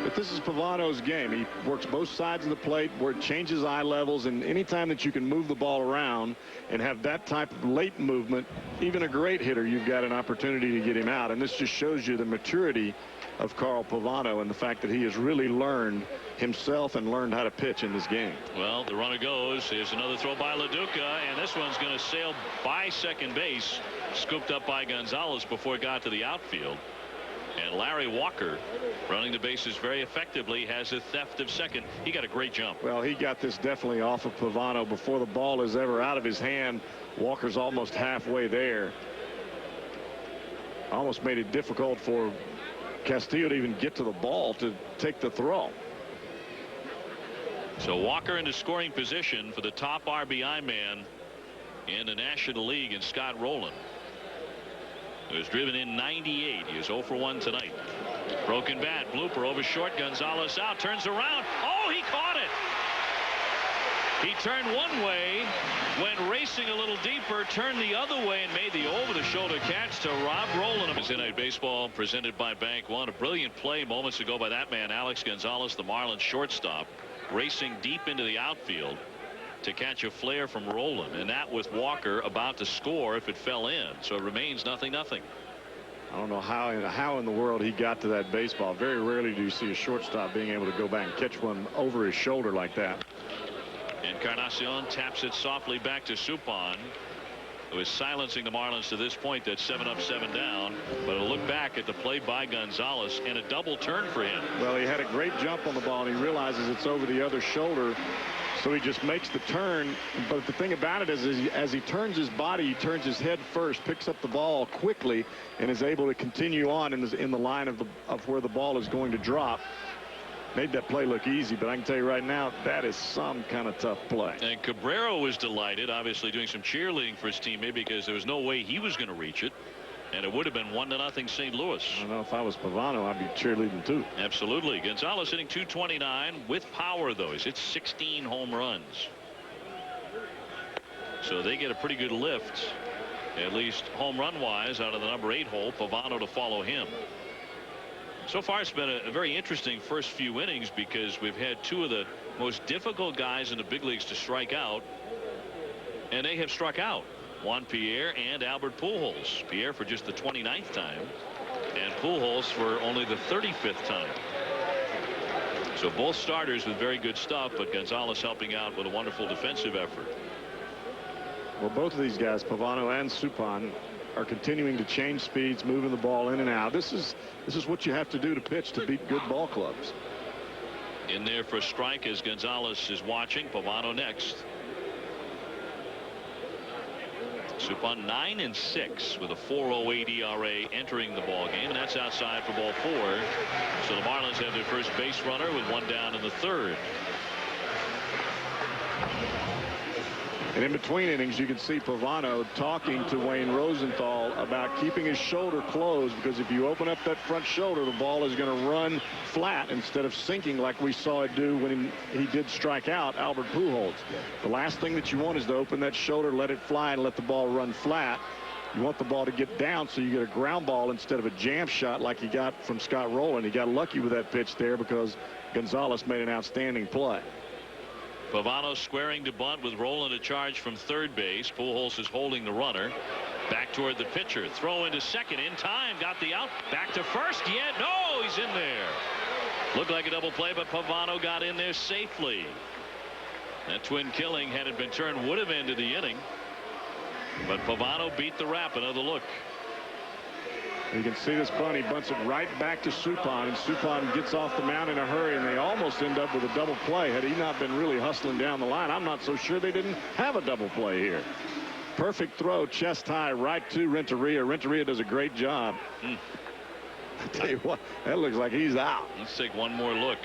But this is Pavano's game. He works both sides of the plate, where it changes eye levels, and anytime that you can move the ball around and have that type of late movement, even a great hitter, you've got an opportunity to get him out. And this just shows you the maturity of Carl Pavano and the fact that he has really learned himself and learned how to pitch in this game. Well, the runner goes. Here's another throw by LaDuca, and this one's going to sail by second base, scooped up by Gonzalez before it got to the outfield. And Larry Walker, running the bases very effectively, has a theft of second. He got a great jump. Well, he got this definitely off of Pavano before the ball is ever out of his hand. Walker's almost halfway there. Almost made it difficult for Castillo to even get to the ball to take the throw. So Walker into scoring position for the top RBI man in the National League, and Scott Rowland, who was driven in 98. He was 0 for 1 tonight. Broken bat, blooper over short. Gonzalez out, turns around. Oh, he caught it. He turned one way, went racing a little deeper, turned the other way, and made the over-the-shoulder catch to Rob Rowland. Wednesday Night Baseball presented by Bank One. A brilliant play moments ago by that man, Alex Gonzalez, the Marlins shortstop, racing deep into the outfield to catch a flare from Rowland, and that with Walker about to score if it fell in. So it remains 0-0. I don't know how in the world he got to that baseball. Very rarely do you see a shortstop being able to go back and catch one over his shoulder like that. Encarnacion taps it softly back to Suppan, who is silencing the Marlins to this point. That's 7 up, 7 down. But a look back at the play by Gonzalez and a double turn for him. Well, he had a great jump on the ball, and he realizes it's over the other shoulder. So he just makes the turn. But the thing about it is as he turns his body, he turns his head first, picks up the ball quickly, and is able to continue on in the line of where the ball is going to drop. Made that play look easy, but I can tell you right now, that is some kind of tough play. And Cabrera was delighted, obviously doing some cheerleading for his teammate, because there was no way he was going to reach it. And it would have been 1-0 St. Louis. I don't know, if I was Pavano, I'd be cheerleading too. Absolutely. Gonzalez hitting .229 with power, though. He's hit 16 home runs. So they get a pretty good lift, at least home run wise, out of the number 8 hole. Pavano to follow him. So far, it's been a very interesting first few innings, because we've had 2 of the most difficult guys in the big leagues to strike out, and they have struck out. Juan Pierre and Albert Pujols. Pierre for just the 29th time, and Pujols for only the 35th time. So both starters with very good stuff, but Gonzalez helping out with a wonderful defensive effort. Well, both of these guys, Pavano and Suppan, are continuing to change speeds, moving the ball in and out. This is what you have to do to pitch to beat good ball clubs. In there for a strike as Gonzalez is watching. Pavano next. Suppan 9-6 with a 4.08 ERA entering the ball game, and that's outside for ball 4. So the Marlins have their first base runner with one down in the third. And in between innings, you can see Pavano talking to Wayne Rosenthal about keeping his shoulder closed, because if you open up that front shoulder, the ball is going to run flat instead of sinking like we saw it do when he did strike out Albert Pujols. The last thing that you want is to open that shoulder, let it fly, and let the ball run flat. You want the ball to get down so you get a ground ball instead of a jam shot like he got from Scott Rowland. He got lucky with that pitch there because Gonzalez made an outstanding play. Pavano squaring to bunt with Rowland a charge from third base. Pujols is holding the runner. Back toward the pitcher. Throw into second in time. Got the out. Back to first. Yeah, no, he's in there. Looked like a double play, but Pavano got in there safely. That twin killing, had it been turned, would have ended the inning. But Pavano beat the rap. Another look. You can see this bunt. He bunts it right back to Suppan, and Suppan gets off the mound in a hurry, and they almost end up with a double play. Had he not been really hustling down the line, I'm not so sure they didn't have a double play here. Perfect throw, chest high, right to Renteria. Renteria does a great job. I tell you what, that looks like he's out. Let's take one more look.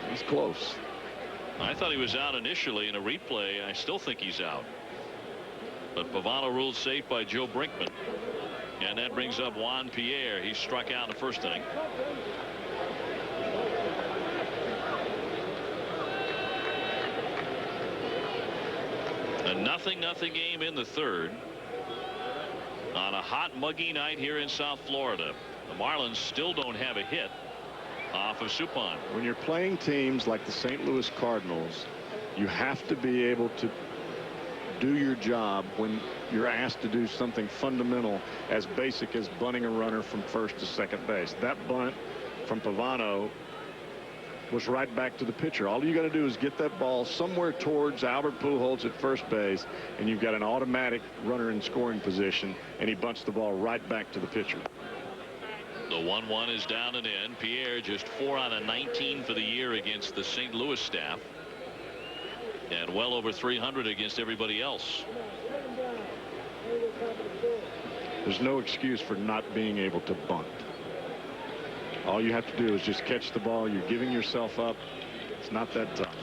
He's close. I thought he was out initially. In a replay, I still think he's out. But Pavano ruled safe by Joe Brinkman. And that brings up Juan Pierre. He struck out in the first inning. A 0-0 game in the third on a hot, muggy night here in South Florida. The Marlins still don't have a hit off of Suppan. When you're playing teams like the St. Louis Cardinals, you have to be able to do your job when you're asked to do something fundamental as basic as bunting a runner from first to second base. That bunt from Pavano was right back to the pitcher. All you got to do is get that ball somewhere towards Albert Pujols at first base, and you've got an automatic runner in scoring position, and he bunts the ball right back to the pitcher. The 1-1 is down and in. Pierre just 4 out of 19 for the year against the St. Louis staff, and well over 300 against everybody else. There's no excuse for not being able to bunt. All you have to do is just catch the ball. You're giving yourself up. It's not that tough.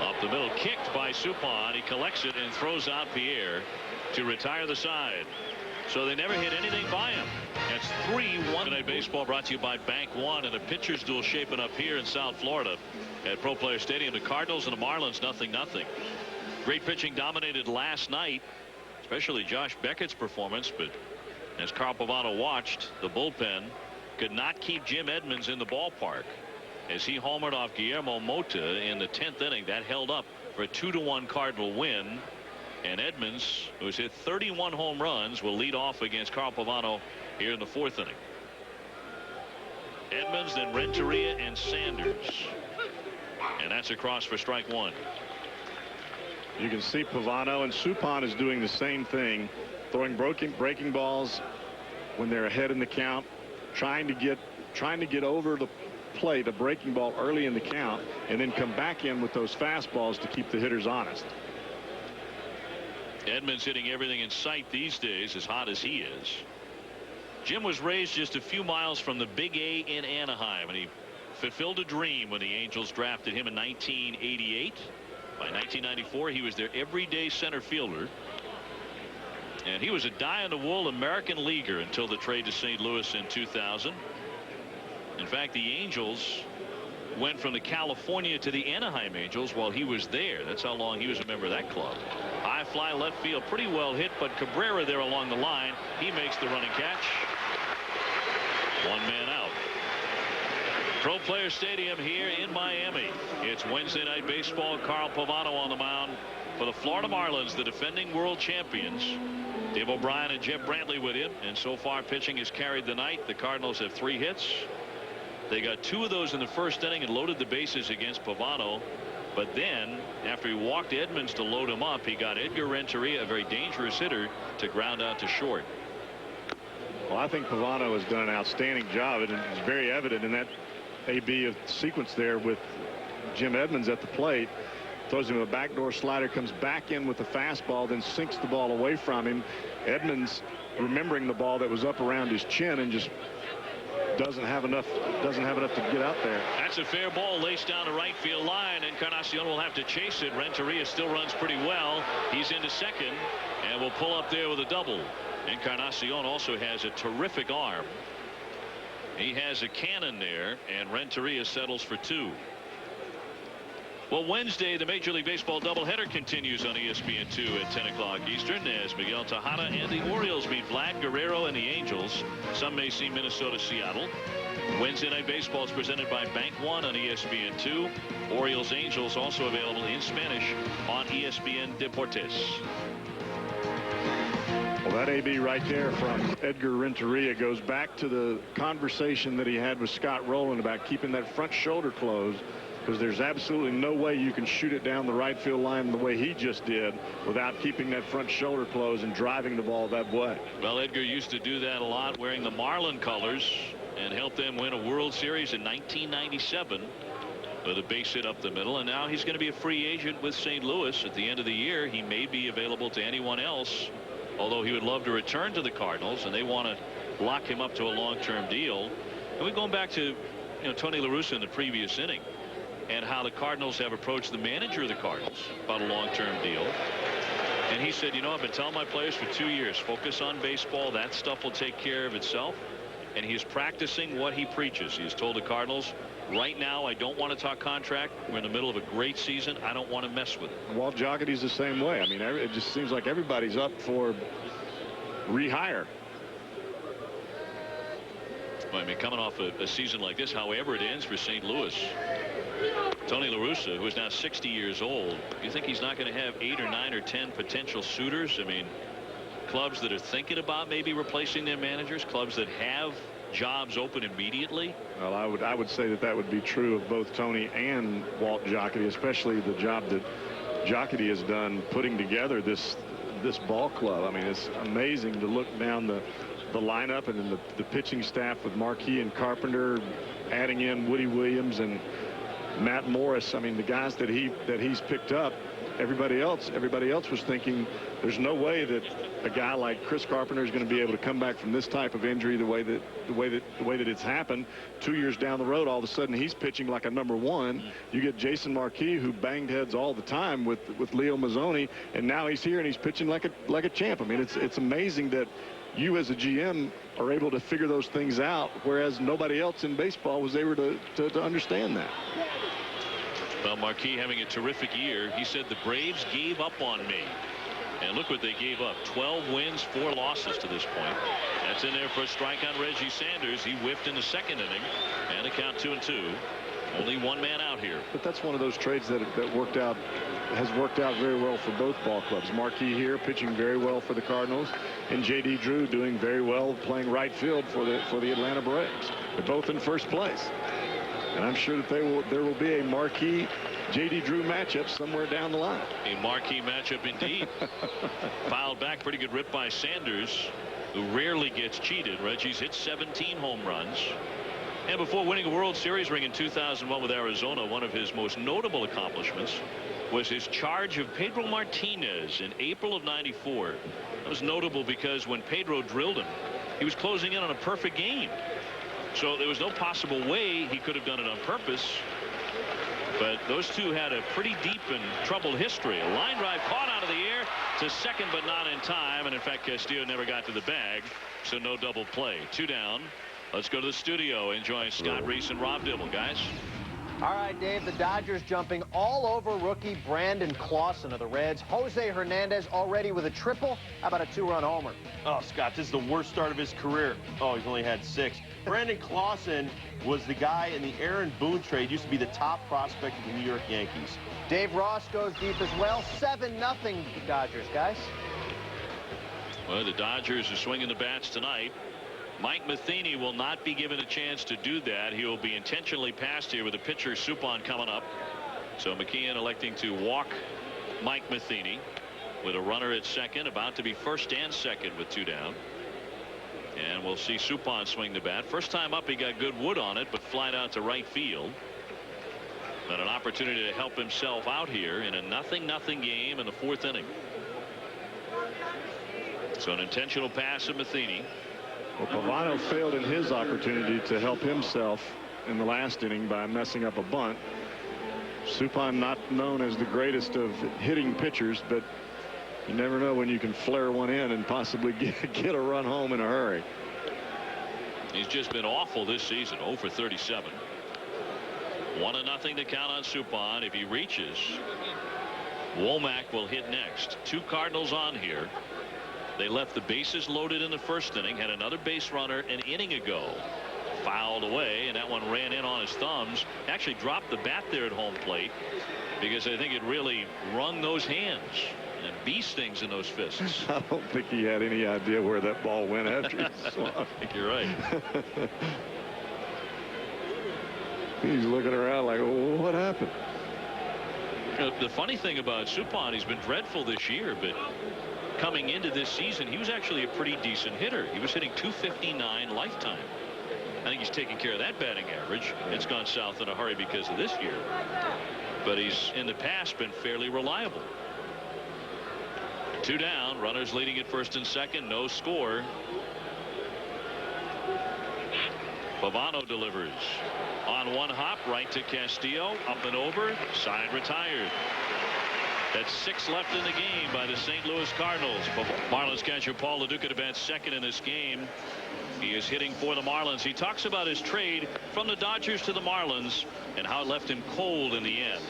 Up the middle, kicked by Suppan. He collects it and throws out Pierre to retire the side. So they never hit anything by him. That's 3-1. Tonight baseball brought to you by Bank One, and a pitcher's duel shaping up here in South Florida at Pro Player Stadium. The Cardinals and the Marlins 0-0. Great pitching dominated last night, especially Josh Beckett's performance. But as Carl Pavano watched, the bullpen could not keep Jim Edmonds in the ballpark as he homered off Guillermo Mota in the 10th inning. That held up for a 2-1 Cardinal win. And Edmonds, who's hit 31 home runs, will lead off against Carl Pavano here in the 4th inning. Edmonds, then Renteria and Sanders. And that's across for strike one. You can see Pavano, and Suppan is doing the same thing, throwing breaking balls when they're ahead in the count, trying to get over the plate, a breaking ball early in the count, and then come back in with those fastballs to keep the hitters honest. Edmonds hitting everything in sight these days, as hot as he is. Jim was raised just a few miles from the Big A in Anaheim, and he fulfilled a dream when the Angels drafted him in 1988. By 1994, he was their everyday center fielder. And he was a die-in-the-wool American leaguer until the trade to St. Louis in 2000. In fact, the Angels went from the California to the Anaheim Angels while he was there. That's how long he was a member of that club. High fly left field, pretty well hit, but Cabrera there along the line. He makes the running catch. One man out. Pro Player Stadium here in Miami. It's Wednesday night baseball. Carl Pavano on the mound for the Florida Marlins, the defending world champions. Dave O'Brien and Jeff Brantley with him, and so far pitching has carried the night. The Cardinals have 3 hits. They got 2 of those in the first inning and loaded the bases against Pavano. But then, after he walked Edmonds to load him up, he got Edgar Renteria, a very dangerous hitter, to ground out to short. Well, I think Pavano has done an outstanding job, and it's very evident in that AB of sequence there with Jim Edmonds at the plate throws him a backdoor slider, comes back in with the fastball, then sinks the ball away from him. Edmonds, remembering the ball that was up around his chin, and just doesn't have enough to get out there. That's a fair ball laced down the right field line, and Encarnacion will have to chase it. Renteria still runs pretty well. He's into second and will pull up there with a double. Encarnacion also has a terrific arm. He has a cannon there, and Renteria settles for 2. Well, Wednesday, the Major League Baseball doubleheader continues on ESPN2 at 10 o'clock Eastern as Miguel Tejada and the Orioles meet Vlad Guerrero and the Angels. Some may see Minnesota, Seattle. Wednesday Night Baseball is presented by Bank One on ESPN2. Orioles Angels also available in Spanish on ESPN Deportes. Well, that AB right there from Edgar Renteria goes back to the conversation that he had with Scott Rowland about keeping that front shoulder closed, because there's absolutely no way you can shoot it down the right field line the way he just did without keeping that front shoulder closed and driving the ball that way. Well, Edgar used to do that a lot, wearing the Marlin colors, and helped them win a World Series in 1997 with a base hit up the middle. And now he's going to be a free agent with St. Louis at the end of the year. He may be available to anyone else, although he would love to return to the Cardinals, and they want to lock him up to a long-term deal. And we're going back to Tony La Russa in the previous inning, and how the Cardinals have approached the manager of the Cardinals about a long-term deal. And he said, I've been telling my players for 2 years, focus on baseball. That stuff will take care of itself. And he is practicing what he preaches. He has told the Cardinals, right now, I don't want to talk contract. We're in the middle of a great season. I don't want to mess with it. Walt Jocketty's the same way. I mean, it just seems like everybody's up for rehire. Well, I mean, coming off a season like this, however it ends for St. Louis, Tony La Russa, who is now 60 years old, you think he's not going to have 8 or 9 or 10 potential suitors? I mean, clubs that are thinking about maybe replacing their managers, clubs that have jobs open immediately. Well, I would say that would be true of both Tony and Walt Jocketty, especially the job that Jocketty has done putting together this ball club. I mean, it's amazing to look down the lineup and then the pitching staff with Marquis and Carpenter, adding in Woody Williams and Matt Morris. I mean, the guys that he's picked up, everybody else was thinking there's no way that a guy like Chris Carpenter is going to be able to come back from this type of injury the way that it's happened. 2 years down the road, all of a sudden he's pitching like a #1. You get Jason Marquis, who banged heads all the time with Leo Mazzoni, and now he's here and he's pitching like a champ. I mean, it's amazing that you as a GM are able to figure those things out, whereas nobody else in baseball was able to understand that. Well, Marquis having a terrific year. He said the Braves gave up on me. And look what they gave up. 12 wins, 4 losses to this point. That's in there for a strike on Reggie Sanders. He whiffed in the second inning. And a count 2-2. Only one man out here. But that's one of those trades that has worked out very well for both ball clubs. Marquis here pitching very well for the Cardinals, and J.D. Drew doing very well playing right field for the Atlanta Braves. They're both in first place. And I'm sure that there will be a Marquis J.D. Drew matchup somewhere down the line. A marquee matchup indeed. Fouled back, pretty good rip by Sanders, who rarely gets cheated. Reggie's hit 17 home runs. And before winning a World Series ring in 2001 with Arizona, one of his most notable accomplishments was his charge of Pedro Martinez in April of '94. That was notable because when Pedro drilled him, he was closing in on a perfect game. So there was no possible way he could have done it on purpose. But those two had a pretty deep and troubled history. A line drive caught out of the air to second, but not in time. And in fact, Castillo never got to the bag, so no double play. 2 down. Let's go to the studio and join Scott Reese and Rob Dibble, guys. All right, Dave, the Dodgers jumping all over rookie Brandon Clausen of the Reds. Jose Hernandez already with a triple. How about a 2-run homer? Oh, Scott, this is the worst start of his career. Oh, he's only had 6. Brandon Clausen was the guy in the Aaron Boone trade, used to be the top prospect of the New York Yankees. Dave Ross goes deep as well. 7-0 Dodgers, guys. Well, the Dodgers are swinging the bats tonight. Mike Matheny will not be given a chance to do that. He will be intentionally passed here with the pitcher Suppan coming up. So McKeon electing to walk Mike Matheny with a runner at second, about to be first and second with 2 down. And we'll see Suppan swing the bat. First time up, he got good wood on it, but flied out to right field. And an opportunity to help himself out here in a 0-0 game in the 4th inning. So an intentional pass of Matheny. Well, Pavano failed in his opportunity to help himself in the last inning by messing up a bunt. Suppan, not known as the greatest of hitting pitchers, but you never know when you can flare one in and possibly get a run home in a hurry. He's just been awful this season. 0 for 37. 1-0 to count on Suppan. If he reaches, Womack will hit next. 2 Cardinals on here. They left the bases loaded in the 1st inning, had another base runner an inning ago. Fouled away, and that one ran in on his thumbs. Actually dropped the bat there at home plate because I think it really wrung those hands and bee stings in those fists. I don't think he had any idea where that ball went after he swung. I think you're right. He's looking around like, oh, what happened? The funny thing about Suppan, he's been dreadful this year, but coming into this season, he was actually a pretty decent hitter. He was hitting .259 lifetime. I think he's taking care of that batting average. It's gone south in a hurry because of this year. But he's in the past been fairly reliable. 2 down, runners leading at 1st and 2nd, no score. Pavano delivers on one hop right to Castillo, up and over, side retired. That's 6 left in the game by the St. Louis Cardinals. Marlins catcher Paul Lo Duca to bat 2nd in this game. He is hitting for the Marlins. He talks about his trade from the Dodgers to the Marlins and how it left him cold in the end.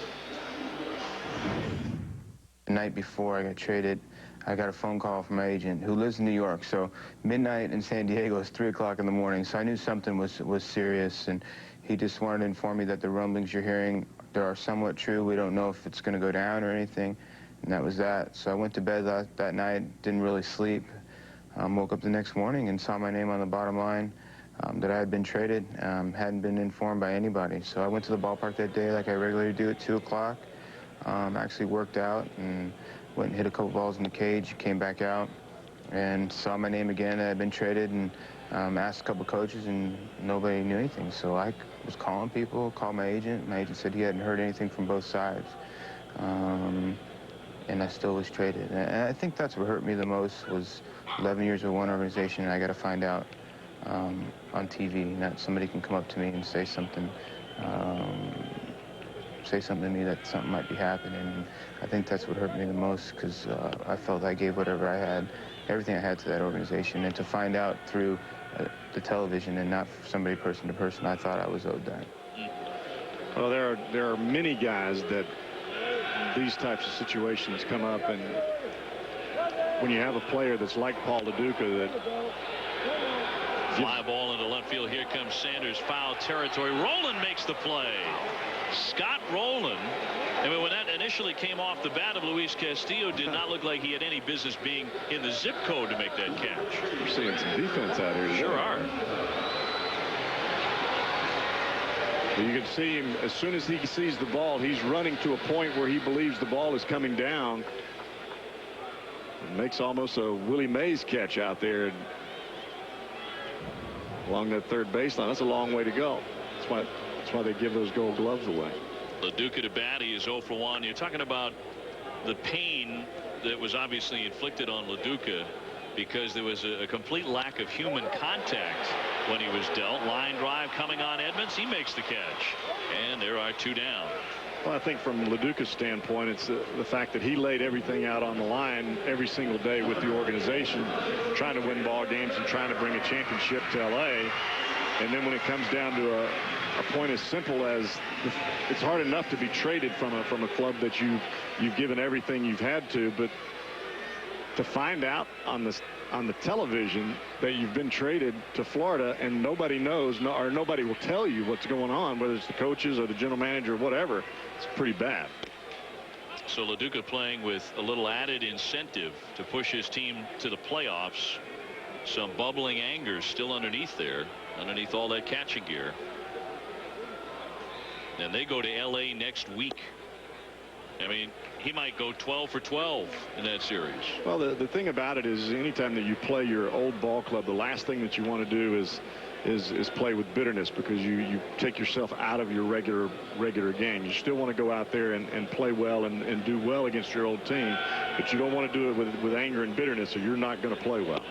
The night before I got traded, I got a phone call from my agent who lives in New York. So midnight in San Diego is 3 o'clock in the morning. So I knew something was serious. And he just wanted to inform me that the rumblings you're hearing, they are somewhat true. We don't know if it's going to go down or anything. And that was that. So I went to bed that night, didn't really sleep. Woke up the next morning and saw my name on the bottom line that I had been traded. Hadn't been informed by anybody. So I went to the ballpark that day like I regularly do at 2 o'clock. Actually worked out and went and hit a couple balls in the cage, came back out and saw my name again. I had been traded and asked a couple coaches and nobody knew anything. So I was calling people, called my agent. My agent said he hadn't heard anything from both sides. And I still was traded. And I think that's what hurt me the most was 11 years with one organization, and I got to find out on TV that somebody can come up to me and say something to me that something might be happening. And I think that's what hurt me the most because I felt I gave whatever I had, everything I had to that organization. And to find out through the television and not somebody person to person, I thought I was owed that. Well, there are many guys that these types of situations come up, and when you have a player that's like Paul Lo Duca that fly ball into left field. Here comes Sanders, foul territory. Rowland makes the play. Scott Rowland, I mean, when that initially came off the bat of Luis Castillo, did not look like he had any business being in the zip code to make that catch. We're seeing some defense out here today. Sure are. You can see him as soon as he sees the ball, he's running to a point where he believes the ball is coming down. It makes almost a Willie Mays catch out there along that third baseline. That's a long way to go. That's why they give those gold gloves away. Lo Duca to bat. He is 0 for 1. You're talking about the pain that was obviously inflicted on Lo Duca because there was a complete lack of human contact when he was dealt. Line drive coming on Edmonds. He makes the catch. And there are 2 down. Well, I think from Lo Duca's standpoint, it's the fact that he laid everything out on the line every single day with the organization, trying to win ball games and trying to bring a championship to L.A. And then when it comes down to a point as simple as it's hard enough to be traded from a club that you've given everything you've had to, but to find out on the television that you've been traded to Florida and nobody knows or nobody will tell you what's going on, whether it's the coaches or the general manager or whatever, it's pretty bad. So Lo Duca playing with a little added incentive to push his team to the playoffs. Some bubbling anger still underneath there, underneath all that catching gear. And they go to L.A. next week. I mean, he might go 12 for 12 in that series. Well, the thing about it is anytime that you play your old ball club, the last thing that you want to do is is play with bitterness, because you take yourself out of your regular game. You still want to go out there and play well and do well against your old team, but you don't want to do it with anger and bitterness, or you're not going to play well.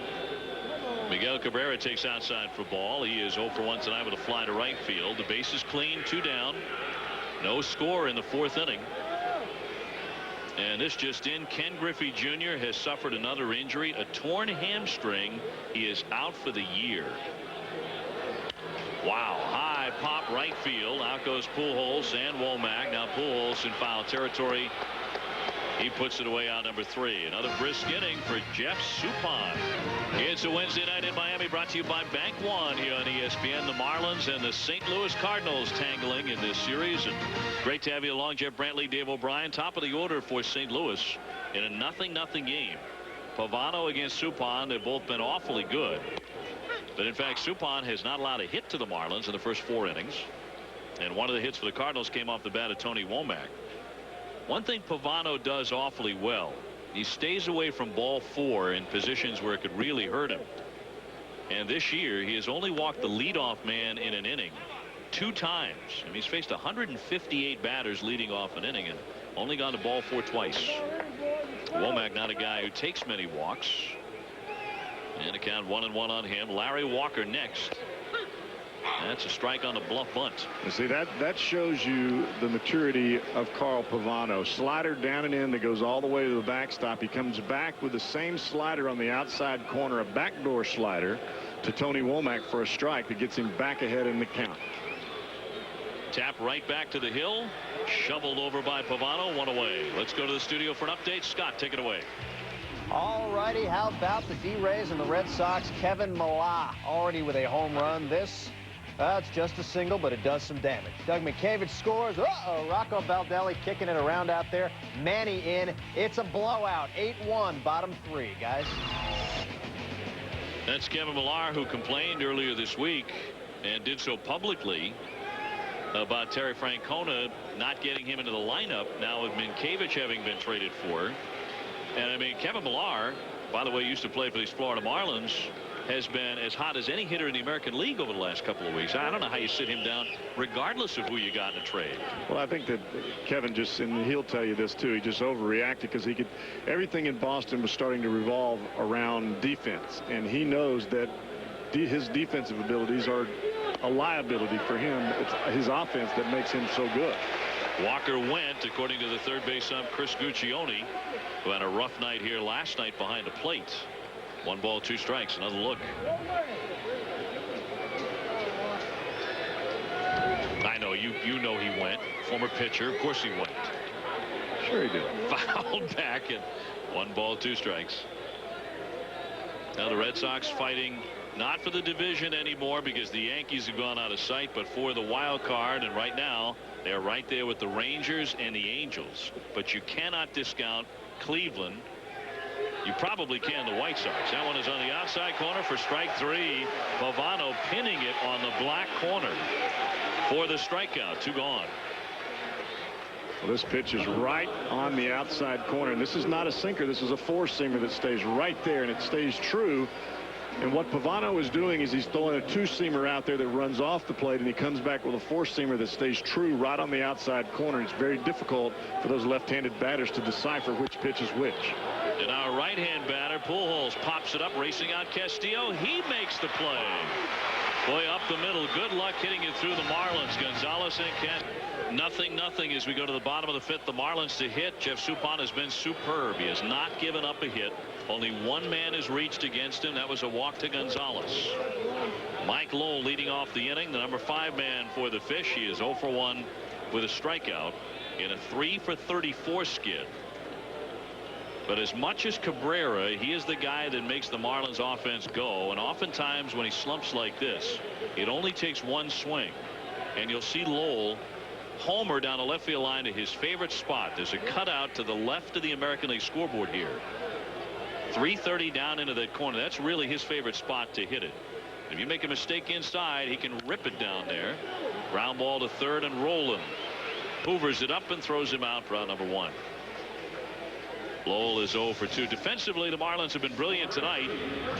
Miguel Cabrera takes outside for ball. He is 0 for 1 tonight with a fly to right field. The base is clean, 2 down. No score in the 4th inning. And this just in, Ken Griffey Jr. has suffered another injury, a torn hamstring. He is out for the year. Wow, high pop right field. Out goes Pujols and Womack. Now Pujols in foul territory. He puts it away out number 3. Another brisk inning for Jeff Suppan. It's a Wednesday night in Miami, brought to you by Bank One here on ESPN. The Marlins and the St. Louis Cardinals tangling in this series. And great to have you along, Jeff Brantley, Dave O'Brien. Top of the order for St. Louis in a 0-0 game. Pavano against Suppan. They've both been awfully good. But in fact, Suppan has not allowed a hit to the Marlins in the first 4 innings. And one of the hits for the Cardinals came off the bat of Tony Womack. One thing Pavano does awfully well, he stays away from ball 4 in positions where it could really hurt him. And this year, he has only walked the leadoff man in an inning 2 times. I mean, he's faced 158 batters leading off an inning and only gone to ball 4 twice. Womack not a guy who takes many walks. And a count 1-1 on him. Larry Walker next. That's a strike on the bluff bunt. You see, that shows you the maturity of Carl Pavano. Slider down and in that goes all the way to the backstop. He comes back with the same slider on the outside corner, a backdoor slider to Tony Womack for a strike that gets him back ahead in the count. Tap right back to the hill. Shoveled over by Pavano. 1 away. Let's go to the studio for an update. Scott, take it away. All righty, how about the D-Rays and the Red Sox? Kevin Millar already with a home run. This, it's just a single, but it does some damage. Doug Mientkiewicz scores. Uh-oh, Rocco Baldelli kicking it around out there. Manny in. It's a blowout. 8-1, bottom 3, guys. That's Kevin Millar, who complained earlier this week and did so publicly about Terry Francona not getting him into the lineup now with Mientkiewicz having been traded for. And I mean, Kevin Millar, by the way, used to play for these Florida Marlins, has been as hot as any hitter in the American League over the last couple of weeks. I don't know how you sit him down regardless of who you got in a trade. Well, I think that Kevin just, and he'll tell you this too, he just overreacted because everything in Boston was starting to revolve around defense, and he knows that his defensive abilities are a liability for him. It's his offense that makes him so good. Walker went, according to the third base ump Chris Guccione, who had a rough night here last night behind the plate. 1 ball, 2 strikes. Another look. I know you know he went. Former pitcher, of course he went. Sure he did. Fouled back and 1 ball, 2 strikes. Now the Red Sox fighting not for the division anymore because the Yankees have gone out of sight, but for the wild card. And right now they're right there with the Rangers and the Angels. But you cannot discount Cleveland. You probably can the White Sox. That one is on the outside corner for strike 3. Pavano pinning it on the black corner for the strikeout. 2 gone. Well, this pitch is right on the outside corner, and this is not a sinker. This is a 4-seamer that stays right there, and it stays true. And what Pavano is doing is he's throwing a 2-seamer out there that runs off the plate, and he comes back with a 4-seamer that stays true right on the outside corner. It's very difficult for those left-handed batters to decipher which pitch is which. And our right-hand batter, Pujols, pops it up, racing out Castillo. He makes the play. Boy, up the middle. Good luck hitting it through the Marlins. Gonzalez and Kent. 0-0 as we go to the bottom of the 5th. The Marlins to hit. Jeff Suppan has been superb. He has not given up a hit. Only 1 man has reached against him. That was a walk to Gonzalez. Mike Lowell leading off the inning. The number 5 man for the Fish. He is 0 for 1 with a strikeout in a 3 for 34 skid. But as much as Cabrera, he is the guy that makes the Marlins offense go. And oftentimes when he slumps like this, it only takes 1 swing. And you'll see Lowell homer down the left field line to his favorite spot. There's a cutout to the left of the American League scoreboard here. 330 down into that corner. That's really his favorite spot to hit it. If you make a mistake inside, he can rip it down there. Ground ball to third and rolling. Hoovers it up and throws him out for out number 1. Lowell is 0 for 2. Defensively, the Marlins have been brilliant tonight,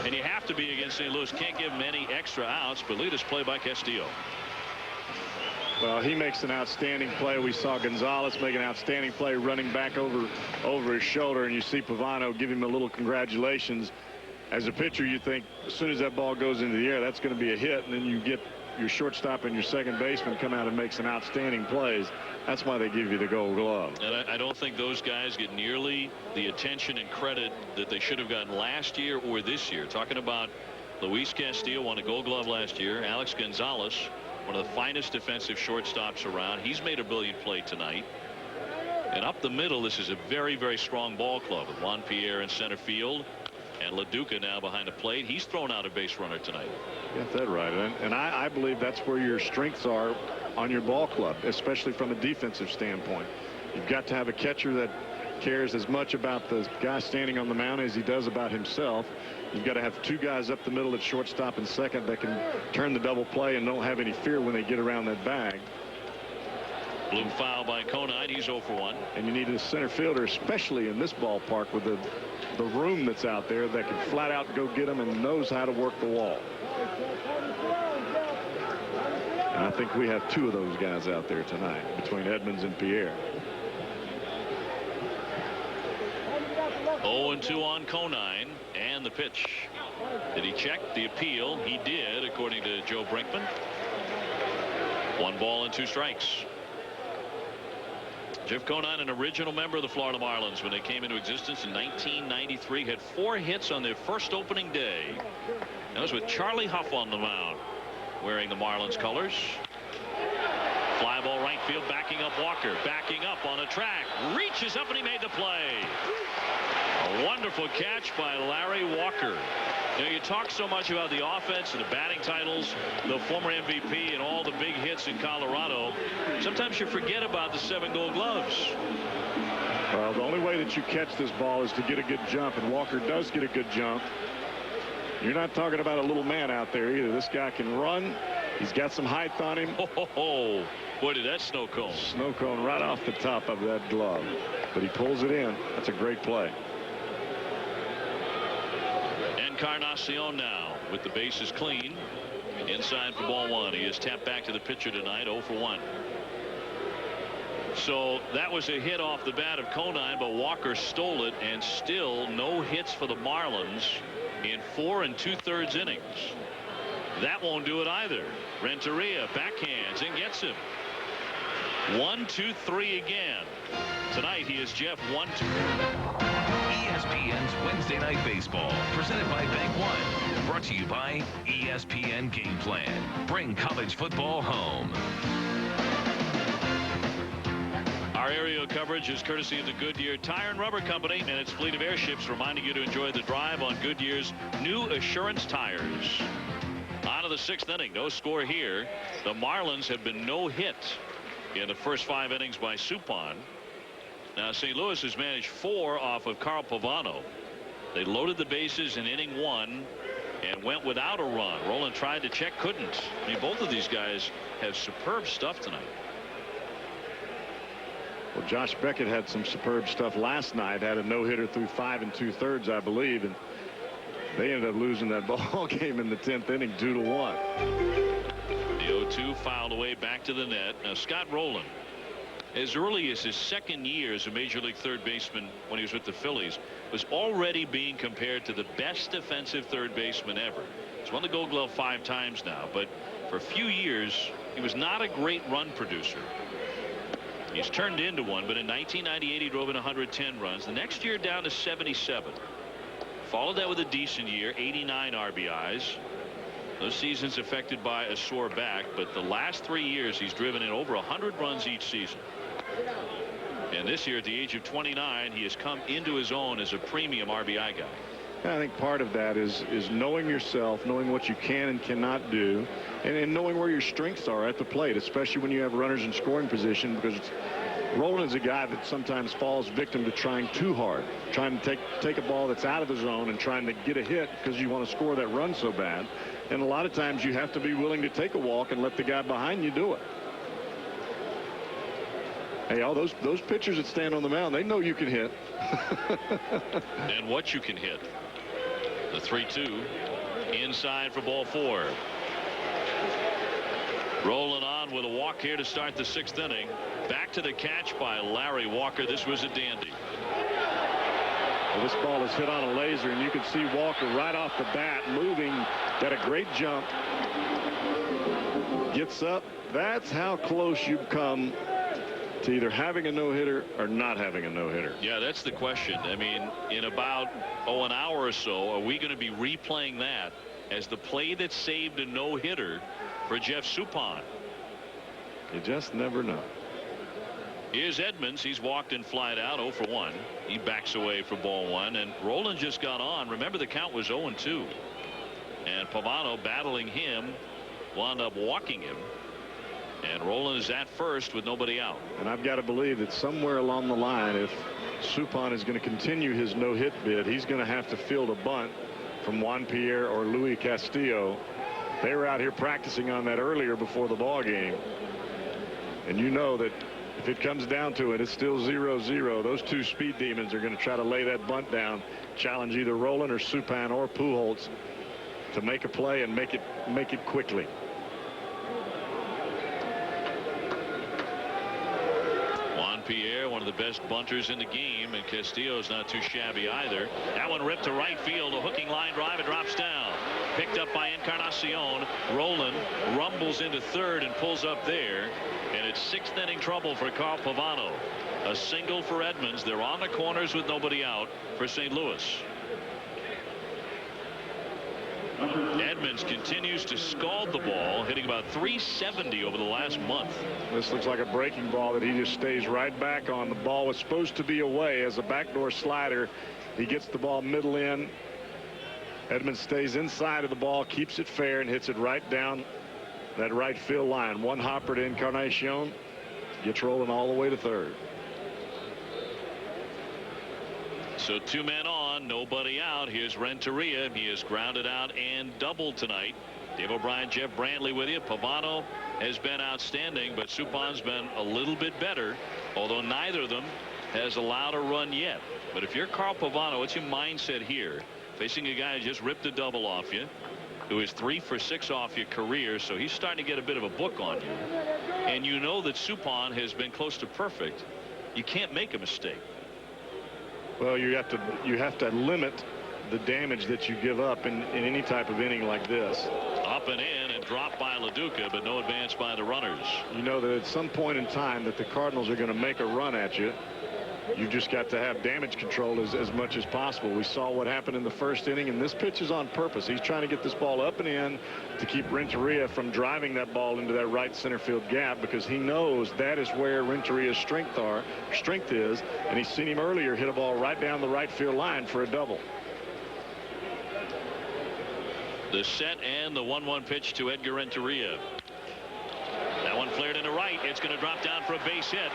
and you have to be against St. Louis. Can't give them any extra outs, but lead us play by Castillo. Well, he makes an outstanding play. We saw Gonzalez make an outstanding play running back over his shoulder, and you see Pavano give him a little congratulations. As a pitcher, you think as soon as that ball goes into the air, that's going to be a hit, and then you get your shortstop and your second baseman come out and make some outstanding plays. That's why they give you the Gold Glove. And I don't think those guys get nearly the attention and credit that they should have gotten last year or this year. Talking about Luis Castillo, won a Gold Glove last year. Alex Gonzalez, one of the finest defensive shortstops around. He's made a brilliant play tonight. And up the middle, this is a very, very strong ball club with Juan Pierre in center field and LaDuca now behind the plate. He's thrown out a base runner tonight. Got that right. And I believe that's where your strengths are on your ball club, especially from a defensive standpoint. You've got to have a catcher that cares as much about the guy standing on the mound as he does about himself. You've got to have two guys up the middle at shortstop and second that can turn the double play and don't have any fear when they get around that bag. Blue foul by Conine. He's 0 for 1. And you need a center fielder, especially in this ballpark with the room that's out there, that can flat out go get them and knows how to work the wall. And I think we have two of those guys out there tonight between Edmonds and Pierre. 0-2 on Conine, and the pitch. Did he check the appeal? He did, according to Joe Brinkman. 1 ball and 2 strikes. Jeff Conine, an original member of the Florida Marlins when they came into existence in 1993, had 4 hits on their first opening day. That was with Charlie Huff on the mound, wearing the Marlins colors. Fly ball right field, backing up Walker, backing up on a track, reaches up and he made the play. A wonderful catch by Larry Walker. You know, you talk so much about the offense and the batting titles, the former MVP and all the big hits in Colorado. Sometimes you forget about the 7 Gold Gloves. Well, the only way that you catch this ball is to get a good jump, and Walker does get a good jump. You're not talking about a little man out there either. This guy can run. He's got some height on him. Oh, boy, did that snow cone. Snow cone right off the top of that glove. But he pulls it in. That's a great play. Encarnacion now with the bases clean. Inside for ball 1. He is tapped back to the pitcher tonight, 0 for 1. So that was a hit off the bat of Conine, but Walker stole it, and still no hits for the Marlins in 4 2/3 innings. That won't do it either. Renteria backhands and gets him. 1-2-3 again. Tonight he is Jeff 1-2. ESPN's Wednesday Night Baseball, presented by Bank One. Brought to you by ESPN Game Plan. Bring college football home. Our aerial coverage is courtesy of the Goodyear Tire and Rubber Company and its fleet of airships, reminding you to enjoy the drive on Goodyear's new Assurance tires. On to the 6th inning. No score here. The Marlins have been no hit in the first 5 innings by Suppan. Now St. Louis has managed 4 off of Carl Pavano. They loaded the bases in inning 1 and went without a run. Roland tried to check, couldn't. I mean, both of these guys have superb stuff tonight. Well, Josh Beckett had some superb stuff last night. Had a no-hitter through 5 2/3, I believe, and they ended up losing that ball game in the 10th inning 2-1. The 0-2 fouled away back to the net. Now Scott Rowland, as early as his 2nd year as a major league third baseman when he was with the Phillies, was already being compared to the best defensive third baseman ever. He's won the Gold Glove 5 times now, but for a few years he was not a great run producer. He's turned into one, but in 1998 he drove in 110 runs. The next year down to 77. Followed that with a decent year, 89 RBIs. Those seasons affected by a sore back, but the last 3 years he's driven in over 100 runs each season. And this year at the age of 29 he has come into his own as a premium RBI guy. I think part of that is knowing yourself, knowing what you can and cannot do, and knowing where your strengths are at the plate, especially when you have runners in scoring position, because Roland is a guy that sometimes falls victim to trying too hard, trying to take a ball that's out of the zone and trying to get a hit because you want to score that run so bad. And a lot of times you have to be willing to take a walk and let the guy behind you do it. Hey, all those pitchers that stand on the mound, they know you can hit. And what you can hit. The 3-2 inside for ball 4. Rolling on with a walk here to start the 6th inning. Back to the catch by Larry Walker. This was a dandy. Well, this ball is hit on a laser, and you can see Walker right off the bat moving. Got a great jump. Gets up. That's how close you come to either having a no-hitter or not having a no-hitter. Yeah, that's the question. I mean, in about an hour or so, are we going to be replaying that as the play that saved a no-hitter for Jeff Suppan? You just never know. Here's Edmonds. He's walked and flied out 0 for 1. He backs away for ball 1, and Roland just got on. Remember, the count was 0-2, and Pavano battling him wound up walking him, and Roland is at first with nobody out. And I've got to believe that somewhere along the line, if Suppan is going to continue his no-hit bid, he's going to have to field a bunt from Juan Pierre or Luis Castillo. They were out here practicing on that earlier before the ball game, and you know that if it comes down to it, it's still 0-0. Those two speed demons are going to try to lay that bunt down, challenge either Roland or Suppan or Pujols to make a play and make it quickly. Juan Pierre, one of the best bunters in the game, and Castillo's not too shabby either. That one ripped to right field, a hooking line drive. It drops down, picked up by Encarnacion. Roland rumbles into third and pulls up there, and it's 6th inning trouble for Carl Pavano. A single for Edmonds. They're on the corners with nobody out for St. Louis. Edmonds continues to scald the ball, hitting about 370 over the last month. This looks like a breaking ball that he just stays right back on. The ball was supposed to be away as a backdoor slider. He gets the ball middle in. Edmonds stays inside of the ball, keeps it fair, and hits it right down that right field line. One hopper to Encarnacion, gets rolling all the way to third. So 2 men on, nobody out. Here's Renteria. He is grounded out and doubled tonight. Dave O'Brien, Jeff Brantley with you. Pavano has been outstanding, but Suppan's been a little bit better, although neither of them has allowed a run yet. But if you're Carl Pavano, what's your mindset here? Facing a guy who just ripped a double off you, who is 3 for 6 off your career, so he's starting to get a bit of a book on you. And you know that Suppan has been close to perfect. You can't make a mistake. Well, you have to limit the damage that you give up in any type of inning like this. Up and in and dropped by LaDuca, but no advance by the runners. You know that at some point in time that the Cardinals are going to make a run at you. You've just got to have damage control as much as possible. We saw what happened in the first inning, and this pitch is on purpose. He's trying to get this ball up and in to keep Renteria from driving that ball into that right center field gap, because he knows that is where Renteria's strength is, and he's seen him earlier hit a ball right down the right field line for a double. The set and the 1-1 pitch to Edgar Renteria. That one flared into right. It's going to drop down for a base hit.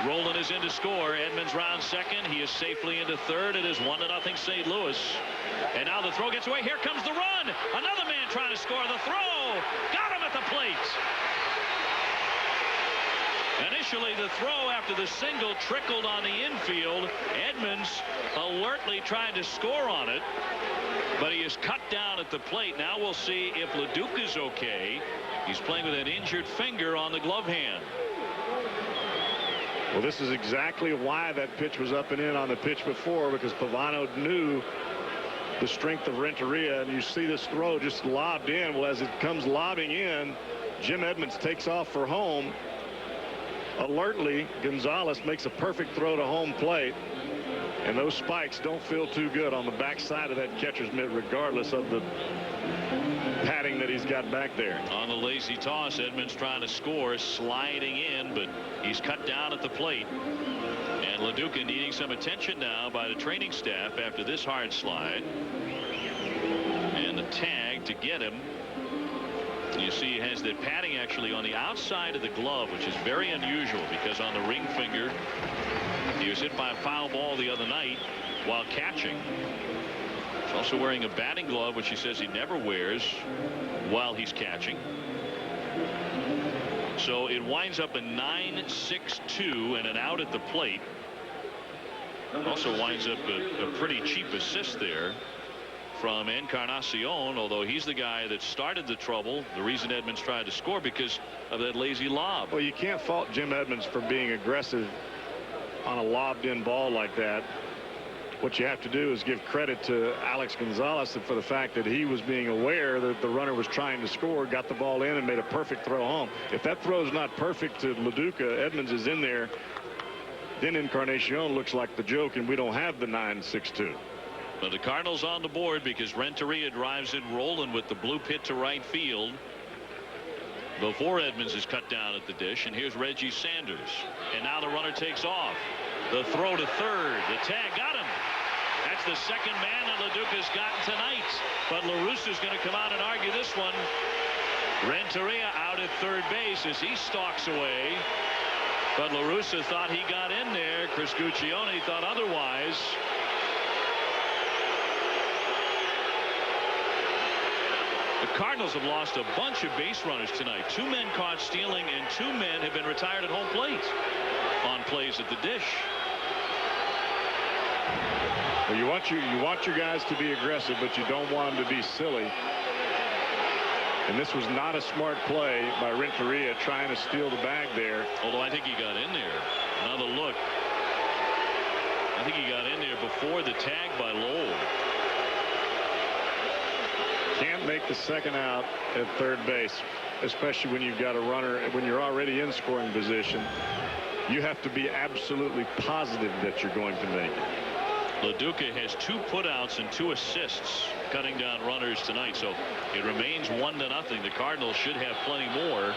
Roland is in to score. Edmonds rounds second. He is safely into third. It is 1-0 St. Louis. And now the throw gets away. Here comes the run. Another man trying to score. The throw got him at the plate. Initially, the throw after the single trickled on the infield. Edmonds alertly tried to score on it, but he is cut down at the plate. Now we'll see if LaDuca's okay. He's playing with an injured finger on the glove hand. Well, this is exactly why that pitch was up and in on the pitch before, because Pavano knew the strength of Renteria, and you see this throw just lobbed in. Well, as it comes lobbing in, Jim Edmonds takes off for home. Alertly, Gonzalez makes a perfect throw to home plate, and those spikes don't feel too good on the backside of that catcher's mitt, regardless of the padding that he's got back there. On the lazy toss, Edmonds trying to score, sliding in, but he's cut down at the plate. And LaDuca needing some attention now by the training staff after this hard slide. And the tag to get him. You see he has that padding actually on the outside of the glove, which is very unusual, because on the ring finger he was hit by a foul ball the other night while catching. He's also wearing a batting glove, which he says he never wears while he's catching. So it winds up a 9-6-2 and an out at the plate. Also winds up a pretty cheap assist there from Encarnacion, although he's the guy that started the trouble. The reason Edmonds tried to score because of that lazy lob. Well, you can't fault Jim Edmonds for being aggressive on a lobbed in ball like that. What you have to do is give credit to Alex Gonzalez for the fact that he was being aware that the runner was trying to score, got the ball in, and made a perfect throw home. If that throw is not perfect to LaDuca, Edmonds is in there, then Encarnacion looks like the joke, and we don't have the 9-6-2. But the Cardinals on the board because Renteria drives it rolling with the blue pit to right field before Edmonds is cut down at the dish. And here's Reggie Sanders. And now the runner takes off. The throw to third. The tag got him. That's the second man that LaDuca's gotten tonight. But LaRussa's going to come out and argue this one. Renteria out at third base as he stalks away. But LaRussa thought he got in there. Chris Guccione thought otherwise. The Cardinals have lost a bunch of base runners tonight. 2 men caught stealing and 2 men have been retired at home plate on plays at the dish. Well, you want your guys to be aggressive, but you don't want them to be silly. And this was not a smart play by Renteria trying to steal the bag there. Although I think he got in there. Another look. I think he got in there before the tag by Lowell. Can't make the second out at third base, especially when you've got a runner, when you're already in scoring position. You have to be absolutely positive that you're going to make it. LaDuca has 2 putouts and 2 assists cutting down runners tonight, so it remains 1-0. The Cardinals should have plenty more.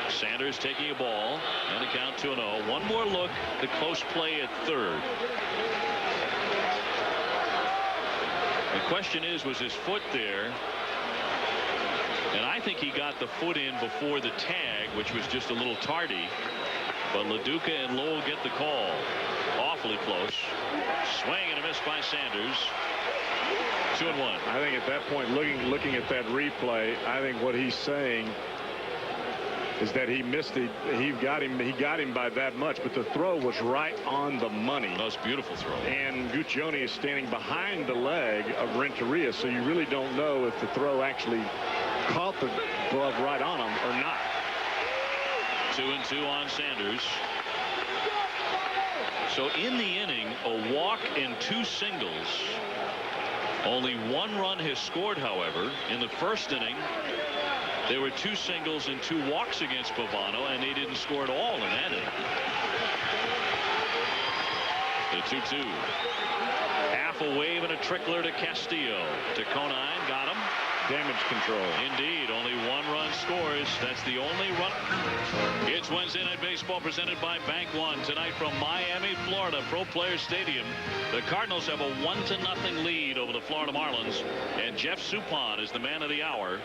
Sanders taking a ball and a count 2-0. One more look. The close play at third. The question is, was his foot there? And I think he got the foot in before the tag, which was just a little tardy. But LaDuca and Lowell get the call. Awfully close. Swing and a miss by Sanders. 2-1. I think at that point, looking at that replay, I think what he's saying is that he missed it. He got him by that much, but the throw was right on the money. Most beautiful throw. And Guccione is standing behind the leg of Renteria, so you really don't know if the throw actually caught the glove right on him or not. 2-2 on Sanders. So in the inning, a walk and 2 singles. Only 1 run has scored, however. In the first inning, there were 2 singles and 2 walks against Pavano, and they didn't score at all in that inning. The 2-2. Half a wave and a trickler to Castillo. To Conine, got him. Damage control. Indeed, only 1 run scores. That's the only run. It's Wednesday Night Baseball presented by Bank One. Tonight from Miami, Florida, Pro Players Stadium. The Cardinals have a 1-0 lead over the Florida Marlins. And Jeff Suppan is the man of the hour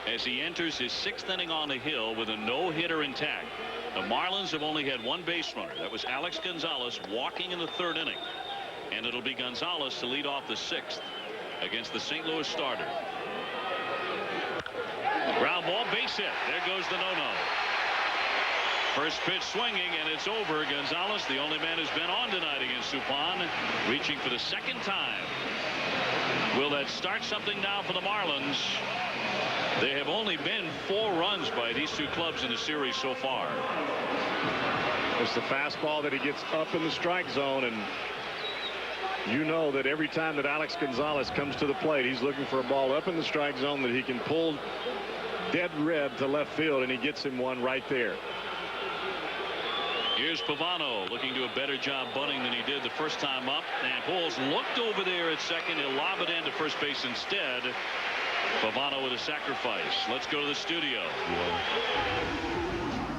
as he enters his 6th inning on the hill with a no-hitter intact. The Marlins have only had 1 base runner. That was Alex Gonzalez walking in the 3rd inning. And it'll be Gonzalez to lead off the 6th against the St. Louis starter. Ground ball, base hit. There goes the no-no. First pitch swinging, and it's over. Gonzalez, the only man who's been on tonight against Suppan, reaching for the 2nd time. Will that start something now for the Marlins? There have only been 4 runs by these 2 clubs in the series so far. It's the fastball that he gets up in the strike zone, and you know that every time that Alex Gonzalez comes to the plate, he's looking for a ball up in the strike zone that he can pull dead red to left field, and he gets him one right there. Here's Pavano looking to a better job bunting than he did the first time up. And Pujols looked over there at second. He'll lob it into first base instead. Pavano with a sacrifice. Let's go to the studio.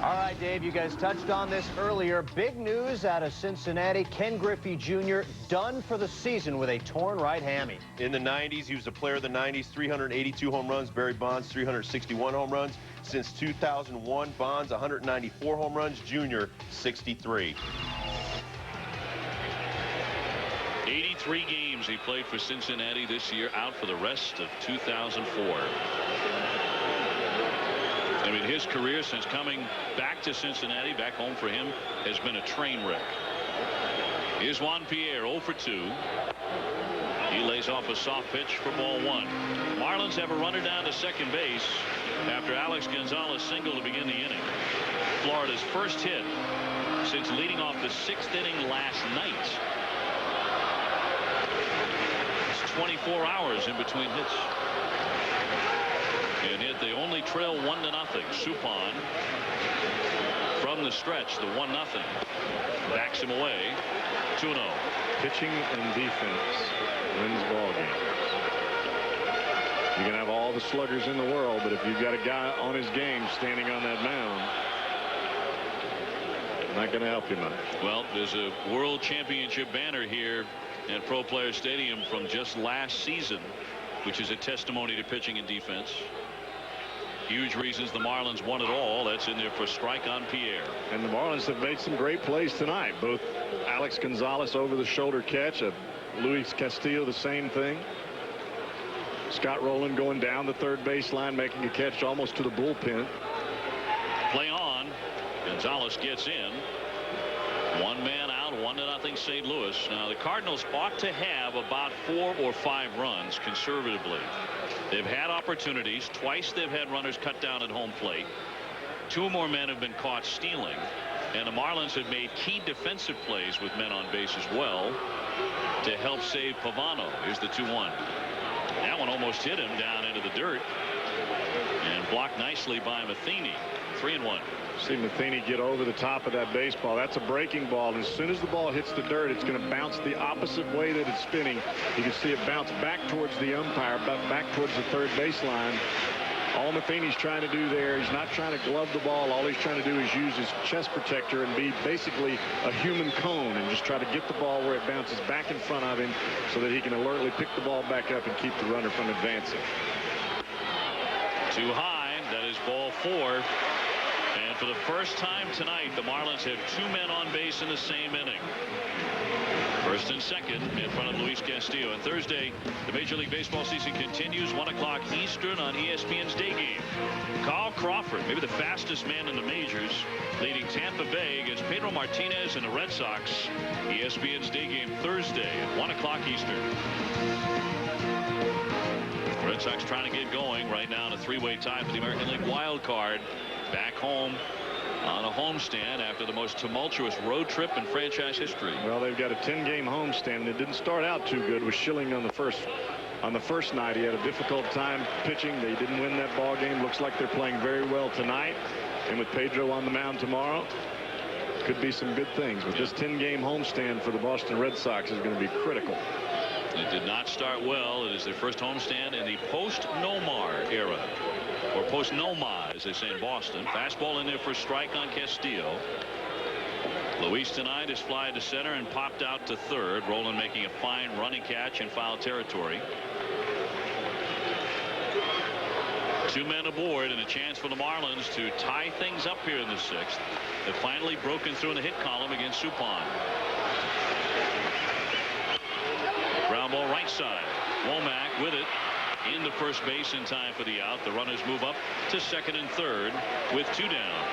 All right, Dave, you guys touched on this earlier. Big news out of Cincinnati. Ken Griffey Jr. done for the season with a torn right hammy. In the 90s, he was a player of the 90s, 382 home runs. Barry Bonds, 361 home runs. Since 2001, Bonds, 194 home runs. Jr., 63. 83 games he played for Cincinnati this year, out for the rest of 2004. I mean, his career since coming back to Cincinnati, back home for him, has been a train wreck. Here's Juan Pierre, 0 for 2. He lays off a soft pitch for ball 1. Marlins have a runner down to second base after Alex Gonzalez singled to begin the inning. Florida's first hit since leading off the 6th inning last night. It's 24 hours in between hits. And yet they only trail 1-0. Suppan from the stretch, the 1-0 backs him away. 2-0. Pitching and defense wins ball games. You can have all the sluggers in the world, but if you've got a guy on his game standing on that mound, not going to help you much. Well, there's a world championship banner here at Pro Player Stadium from just last season, which is a testimony to pitching and defense. Huge reasons the Marlins won it all. That's in there for strike on Pierre. And the Marlins have made some great plays tonight. Both Alex Gonzalez over the shoulder catch, Luis Castillo the same thing. Scott Rowland going down the third baseline, making a catch almost to the bullpen. Play on. Gonzalez gets in. 1 man out, 1-0 St. Louis. Now the Cardinals ought to have about 4 or 5 runs conservatively. They've had opportunities. Twice they've had runners cut down at home plate. 2 more men have been caught stealing. And the Marlins have made key defensive plays with men on base as well to help save Pavano. Here's the 2-1. That one almost hit him down into the dirt. And blocked nicely by Matheny. 3-1. See Matheny get over the top of that baseball. That's a breaking ball. And as soon as the ball hits the dirt, it's going to bounce the opposite way that it's spinning. You can see it bounce back towards the umpire, back towards the third baseline. All Matheny's trying to do there, he's not trying to glove the ball. All he's trying to do is use his chest protector and be basically a human cone and just try to get the ball where it bounces back in front of him so that he can alertly pick the ball back up and keep the runner from advancing. Too high. That is ball 4. And for the first time tonight, the Marlins have 2 men on base in the same inning. First and second in front of Luis Castillo. And Thursday, the Major League Baseball season continues, 1 o'clock Eastern on ESPN's day game. Carl Crawford, maybe the fastest man in the majors, leading Tampa Bay against Pedro Martinez and the Red Sox. ESPN's day game Thursday at 1 o'clock Eastern. Red Sox trying to get going right now in a 3-way tie for the American League wild card. Back home on a homestand after the most tumultuous road trip in franchise history. Well, they've got a 10-game homestand, and it didn't start out too good with Schilling on the first night. He had a difficult time pitching. They didn't win that ball game. Looks like they're playing very well tonight, and with Pedro on the mound tomorrow, could be some good things. But this 10-game homestand for the Boston Red Sox is going to be critical. It did not start well. It is their first homestand in the post-Nomar era, or post-Noma, as they say in Boston. Fastball in there for a strike on Castillo. Luis tonight is fly to center and popped out to third. Rowland making a fine running catch in foul territory. 2 men aboard and a chance for the Marlins to tie things up here in the 6th. They've finally broken through in the hit column against Suppan. Ground ball right side. Womack with it into first base in time for the out. The runners move up to second and third with 2 down.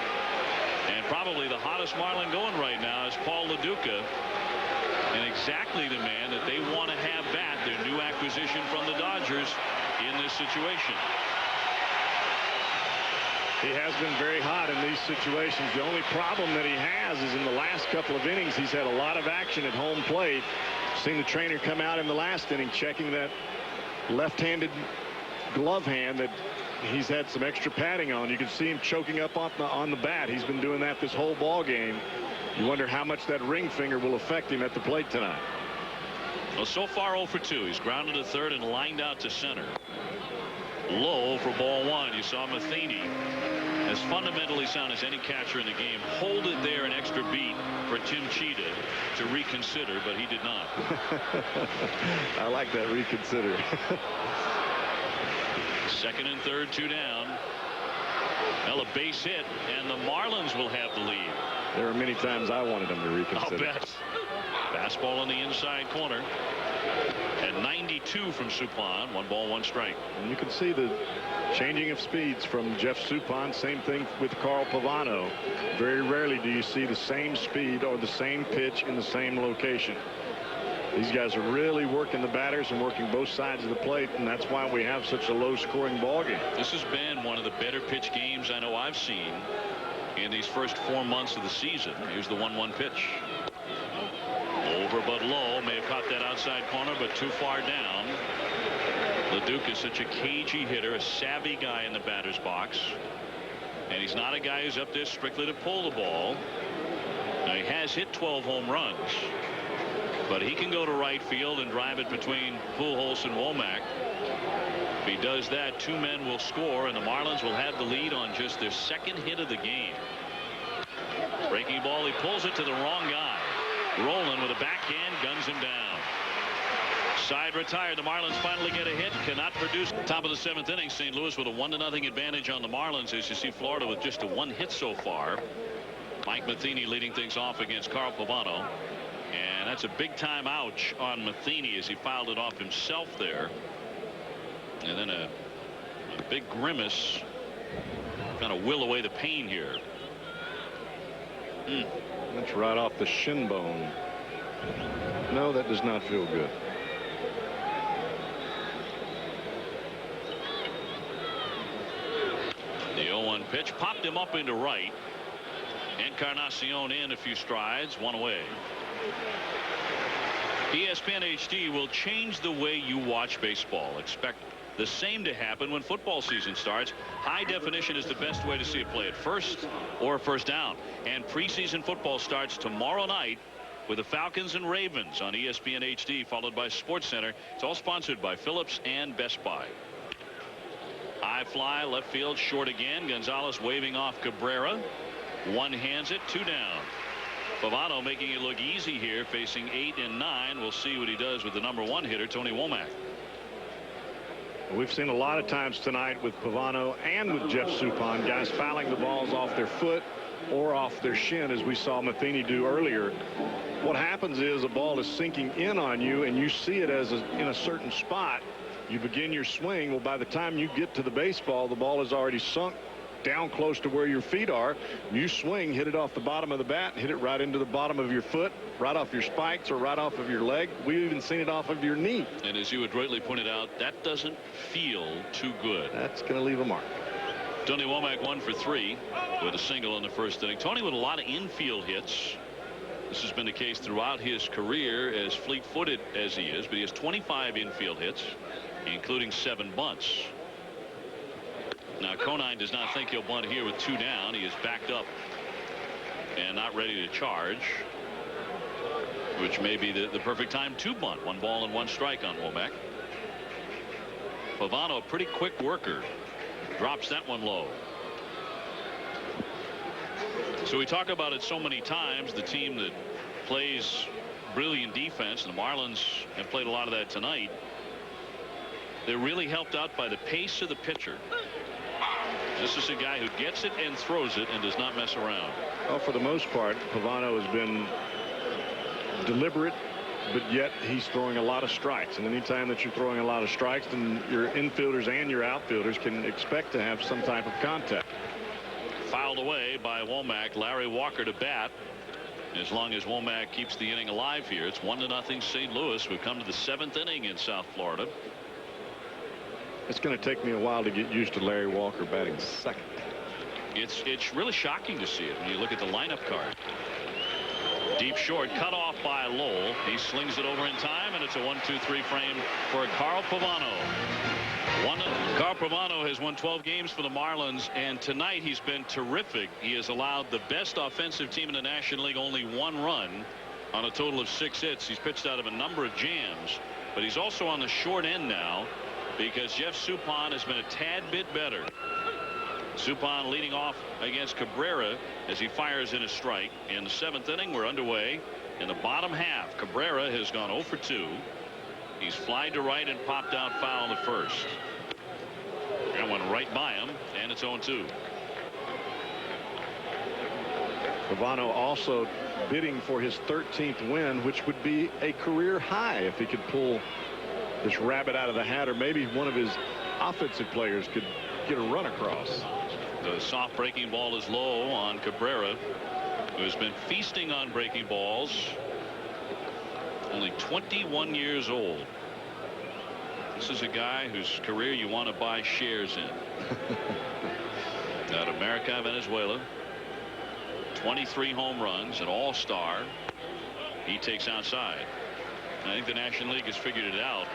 And probably the hottest Marlin going right now is Paul LaDuca. And exactly the man that they want to have bat, their new acquisition from the Dodgers, in this situation. He has been very hot in these situations. The only problem that he has is in the last couple of innings, he's had a lot of action at home plate. Seen the trainer come out in the last inning checking that left-handed glove hand that he's had some extra padding on. You can see him choking up on the bat. He's been doing that this whole ball game. You wonder how much that ring finger will affect him at the plate tonight. Well, so far 0 for 2. He's grounded to third and lined out to center. Low for ball 1. You saw Matheny, as fundamentally sound as any catcher in the game, hold it there an extra beat for Tim Cheetah to reconsider, but he did not. I like that, reconsider. Second and third, 2 down. Well, a base hit, and the Marlins will have the lead. There were many times I wanted them to reconsider. I'll bet. Fastball on the inside corner. And And 92 from Suppan. 1 ball, 1 strike. And you can see the changing of speeds from Jeff Suppan. Same thing with Carl Pavano. Very rarely do you see the same speed or the same pitch in the same location. These guys are really working the batters and working both sides of the plate, and that's why we have such a low-scoring ball game. This has been one of the better pitch games I know I've seen in these first 4 months of the season. Here's the 1-1 pitch. Over but low. May have caught that outside corner, but too far down. LeDuc is such a cagey hitter, a savvy guy in the batter's box. And he's not a guy who's up there strictly to pull the ball. Now, he has hit 12 home runs. But he can go to right field and drive it between Pujols and Womack. If he does that, 2 men will score, and the Marlins will have the lead on just their 2nd hit of the game. Breaking ball, he pulls it to the wrong guy. Rolling with a backhand, guns him down. Side retired. The Marlins finally get a hit. Cannot produce. Top of the 7th inning. St. Louis with a 1-0 advantage on the Marlins, as you see Florida with just a 1 hit so far. Mike Matheny leading things off against Carl Pavano. And that's a big time ouch on Matheny as he fouled it off himself there. And then a big grimace. Kind of will away the pain here. That's right off the shin bone. No, that does not feel good. The 0-1 pitch popped him up into right. Encarnacion in a few strides, 1 away. ESPN HD will change the way you watch baseball. Expect the same to happen when football season starts. High definition is the best way to see it play at first or first down. And preseason football starts tomorrow night with the Falcons and Ravens on ESPN HD, followed by SportsCenter. It's all sponsored by Phillips and Best Buy. High fly, left field, short again. Gonzalez waving off Cabrera. One hands it, 2 down. Pavano making it look easy here, facing 8 and 9. We'll see what he does with the #1 hitter, Tony Womack. We've seen a lot of times tonight with Pavano and with Jeff Suppan, guys fouling the balls off their foot or off their shin, as we saw Matheny do earlier. What happens is a ball is sinking in on you, and you see it as in a certain spot. You begin your swing. Well, by the time you get to the baseball, the ball is already sunk down close to where your feet are. You swing, hit it off the bottom of the bat, hit it right into the bottom of your foot, right off your spikes or right off of your leg. We've even seen it off of your knee. And as you adroitly pointed out, that doesn't feel too good. That's going to leave a mark. Tony Womack 1 for 3 with a single in the 1st inning. Tony with a lot of infield hits. This has been the case throughout his career, as fleet-footed as he is, but he has 25 infield hits, including 7 bunts. Now, Conine does not think he'll bunt here with 2 down. He is backed up and not ready to charge, which may be the perfect time to bunt. 1 ball and 1 strike on Womack. Pavano, a pretty quick worker, drops that one low. So we talk about it so many times, the team that plays brilliant defense, and the Marlins have played a lot of that tonight. They're really helped out by the pace of the pitcher. This is a guy who gets it and throws it and does not mess around. Well, for the most part, Pavano has been deliberate, but yet he's throwing a lot of strikes. And anytime that you're throwing a lot of strikes, then your infielders and your outfielders can expect to have some type of contact. Fouled away by Womack. Larry Walker to bat. As long as Womack keeps the inning alive here, it's 1-0 St. Louis. We've come to the 7th inning in South Florida. It's going to take me a while to get used to Larry Walker batting second. It's really shocking to see it when you look at the lineup card. Deep short, cut off by Lowell. He slings it over in time, and it's a 1-2-3 frame for Carl Pavano. Carl Pavano has won 12 games for the Marlins, and tonight he's been terrific. He has allowed the best offensive team in the National League only 1 run on a total of 6 hits. He's pitched out of a number of jams, but he's also on the short end now, because Jeff Suppan has been a tad bit better. Suppan leading off against Cabrera as he fires in a strike. In the 7th inning, we're underway in the bottom half. Cabrera has gone 0 for 2. He's flied to right and popped out foul to first. That went right by him, and it's 0-2. Pavano also bidding for his 13th win, which would be a career high if he could pull this rabbit out of the hat, or maybe one of his offensive players could get a run across. The soft breaking ball is low on Cabrera, who has been feasting on breaking balls. Only 21 years old. This is a guy whose career you want to buy shares in. Out of America, Venezuela. 23 home runs, an all-star. He takes outside. I think the National League has figured it out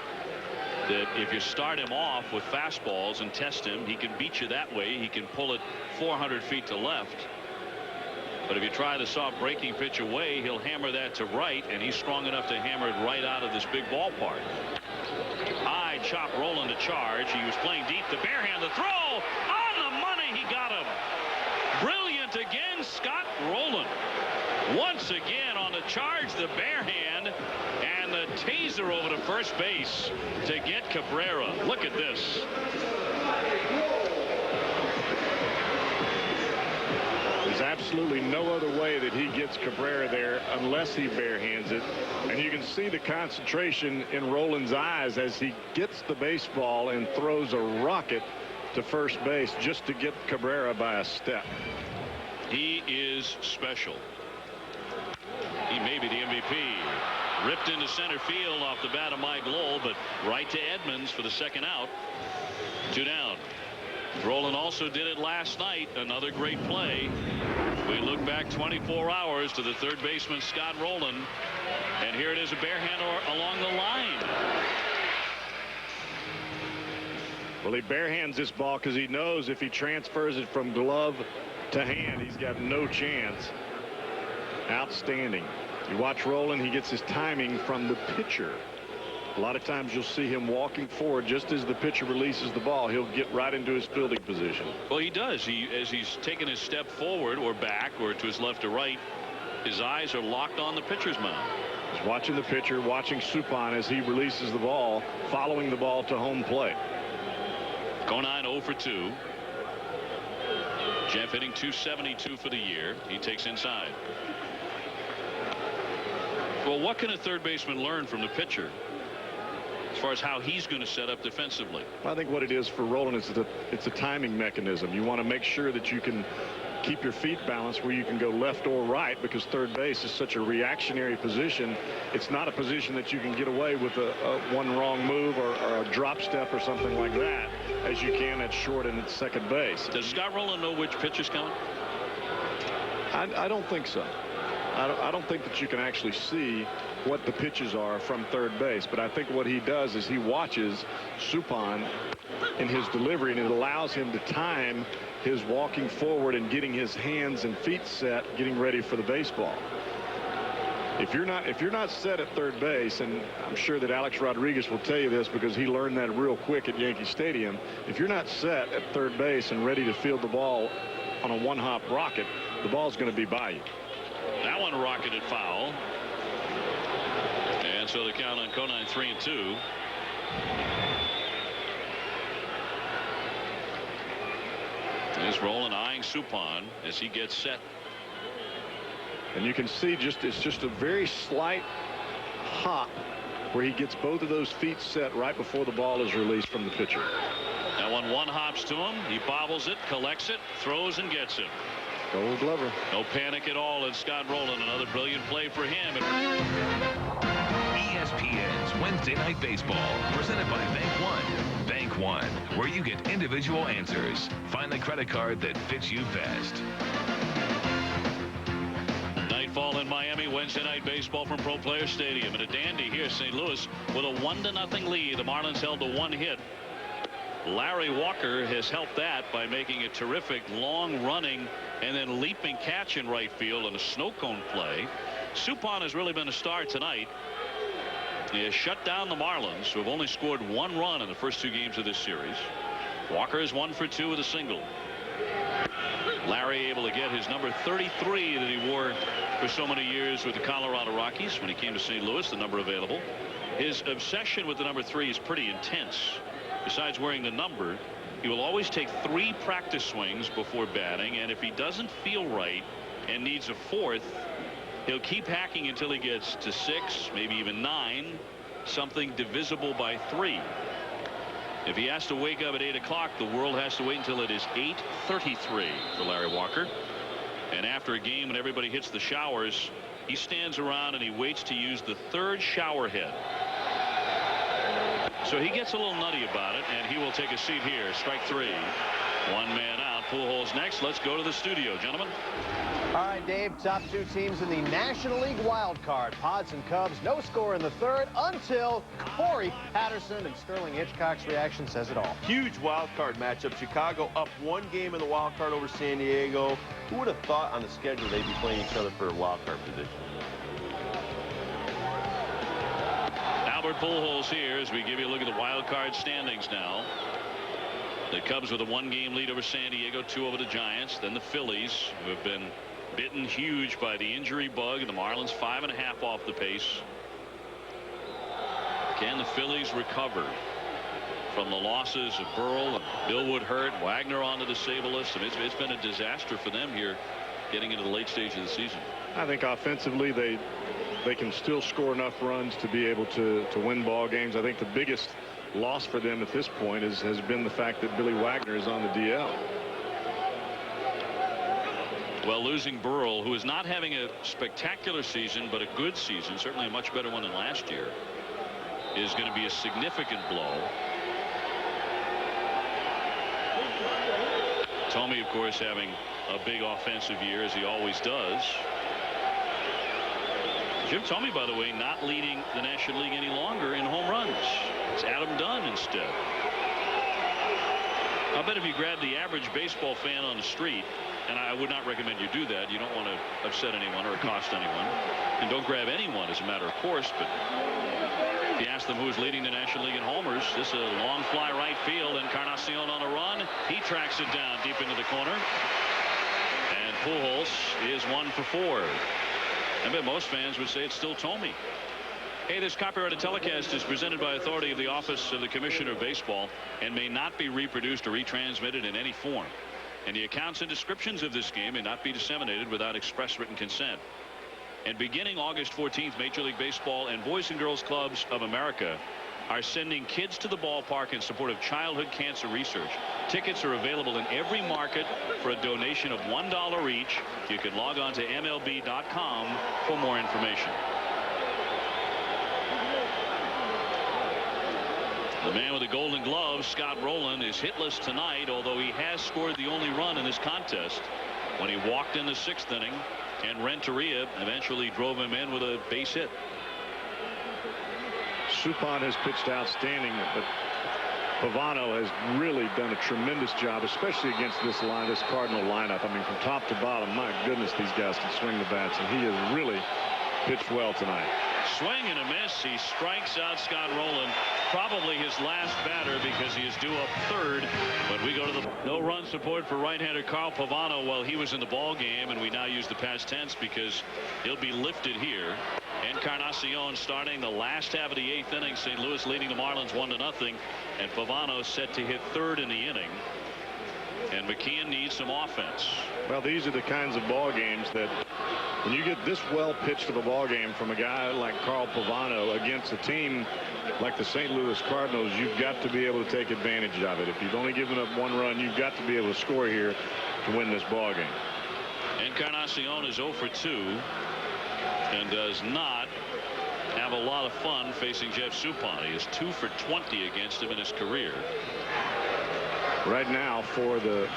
that if you start him off with fastballs and test him, he can beat you that way. He can pull it 400 feet to left. But if you try the soft breaking pitch away, he'll hammer that to right, and he's strong enough to hammer it right out of this big ballpark. High chop rolling to charge. He was playing deep. The bare hand, the throw on the money. He got him. Brilliant again, Scott Rowland. Once again on the charge, the bare hand, and the taser over to first base to get Cabrera. Look at this. There's absolutely no other way that he gets Cabrera there unless he barehands it. And you can see the concentration in Rowland's eyes as he gets the baseball and throws a rocket to first base just to get Cabrera by a step. He is special. He may be the MVP. Ripped into center field off the bat of Mike Lowell, but right to Edmonds for the second out. 2 down. Rowland also did it last night. Another great play. We look back 24 hours to the third baseman, Scott Rowland. And here it is, a barehander along the line. Well, he barehands this ball because he knows if he transfers it from glove to hand, he's got no chance. Outstanding. You watch Rowland, he gets his timing from the pitcher. A lot of times you'll see him walking forward just as the pitcher releases the ball. He'll get right into his fielding position. Well, he does. As he's taking his step forward or back or to his left or right, his eyes are locked on the pitcher's mound. He's watching the pitcher, watching Suppan as he releases the ball, following the ball to home plate. Conine 0 for 2. Jeff hitting .272 for the year. He takes inside. Well, what can a third baseman learn from the pitcher as far as how he's going to set up defensively? I think what it is for Rowland is that it's a timing mechanism. You want to make sure that you can keep your feet balanced where you can go left or right, because third base is such a reactionary position. It's not a position that you can get away with a one wrong move or a drop step or something like that as you can at short and at second base. Does Scott Rowland know which pitch is coming? I don't think so. I don't think that you can actually see what the pitches are from third base, but I think what he does is he watches Suppan in his delivery, and it allows him to time his walking forward and getting his hands and feet set, getting ready for the baseball. If you're not set at third base, and I'm sure that Alex Rodriguez will tell you this because he learned that real quick at Yankee Stadium, if you're not set at third base and ready to field the ball on a one-hop rocket, the ball's going to be by you. That one rocketed foul. And so the count on Conine 3-2. Is Rowland eyeing Suppan as he gets set. And you can see it's just a very slight hop where he gets both of those feet set right before the ball is released from the pitcher. That one hops to him. He bobbles it, collects it, throws and gets it. Gold Glover. No panic at all in Scott Rowland. Another brilliant play for him. ESPN's Wednesday Night Baseball, presented by Bank One. Bank One, where you get individual answers. Find the credit card that fits you best. Nightfall in Miami. Wednesday Night Baseball from Pro Player Stadium. And a dandy here, St. Louis, with a 1-0 lead. The Marlins held to 1 hit. Larry Walker has helped that by making a terrific long-running and then leaping catch in right field on a snow cone play. Suppan has really been a star tonight. He has shut down the Marlins, who have only scored 1 run in the first 2 games of this series. Walker is 1 for 2 with a single. Larry able to get his number 33 that he wore for so many years with the Colorado Rockies when he came to St. Louis, the number available. His obsession with the number 3 is pretty intense. Besides wearing the number, he will always take 3 practice swings before batting, and if he doesn't feel right and needs a 4th, he'll keep hacking until he gets to 6, maybe even 9, something divisible by 3. If he has to wake up at 8 o'clock, the world has to wait until it is 8:33 for Larry Walker. And after a game when everybody hits the showers, he stands around and he waits to use the 3rd shower head. So he gets a little nutty about it, and he will take a seat here. Strike 3. 1 man out. Pujols next. Let's go to the studio, gentlemen. All right, Dave, top 2 teams in the National League wild card. Pods and Cubs, no score in the 3rd until Corey Patterson, and Sterling Hitchcock's reaction says it all. Huge wild card matchup. Chicago up 1 game in the wild card over San Diego. Who would have thought on the schedule they'd be playing each other for a wild card position? Albert Pujols here as we give you a look at the wild card standings now. The Cubs with a 1-game lead over San Diego, 2 over the Giants. Then the Phillies, who have been bitten huge by the injury bug, and the Marlins 5.5 off the pace. Can the Phillies recover from the losses of Burrell and Bill Wood hurt, Wagner on the disabled list? I mean, it's been a disaster for them here getting into the late stage of the season. I think offensively they can still score enough runs to be able to win ball games. I think the biggest loss for them at this point has been the fact that Billy Wagner is on the DL. Well, losing Burrell, who is not having a spectacular season but a good season, certainly a much better one than last year, is going to be a significant blow. Thome, of course, having a big offensive year, as he always does. Jim Thome, by the way, not leading the National League any longer in home runs. It's Adam Dunn instead. I'll bet if you grab the average baseball fan on the street, and I would not recommend you do that. You don't want to upset anyone or accost anyone. And don't grab anyone as a matter of course. But if you ask them who's leading the National League in homers, this is a long fly right field. Encarnacion on a run. He tracks it down deep into the corner. And Pujols is 1 for 4. I bet most fans would say it's still Thome. Hey, this copyrighted telecast is presented by authority of the Office of the Commissioner of Baseball and may not be reproduced or retransmitted in any form. And the accounts and descriptions of this game may not be disseminated without express written consent. And beginning August 14th, Major League Baseball and Boys and Girls Clubs of America are sending kids to the ballpark in support of childhood cancer research. Tickets are available in every market for a donation of $1 each. You can log on to MLB.com for more information. The man with the Golden Glove, Scott Rowland, is hitless tonight, although he has scored the only run in this contest when he walked in the 6th inning, and Renteria eventually drove him in with a base hit. Suppan has pitched outstanding, but Pavano has really done a tremendous job, especially against this Cardinal lineup. I mean, from top to bottom, my goodness, these guys can swing the bats, and he has really pitched well tonight. Swing and a miss. He strikes out Scott Rowland, probably his last batter because he is due up 3rd. But we go to the no-run support for right-hander Carl Pavano while he was in the ball game, and we now use the past tense because he'll be lifted here. Encarnacion starting the last half of the 8th inning. St. Louis leading the Marlins 1-0, and Pavano set to hit 3rd in the inning. And McKeon needs some offense. Well, these are the kinds of ball games that when you get this well pitched of a ball game from a guy like Carl Pavano against a team like the St. Louis Cardinals, you've got to be able to take advantage of it. If you've only given up 1 run, you've got to be able to score here to win this ball game. Encarnacion is 0 for 2 and does not have a lot of fun facing Jeff Suppan. He is 2 for 20 against him in his career. Right now for the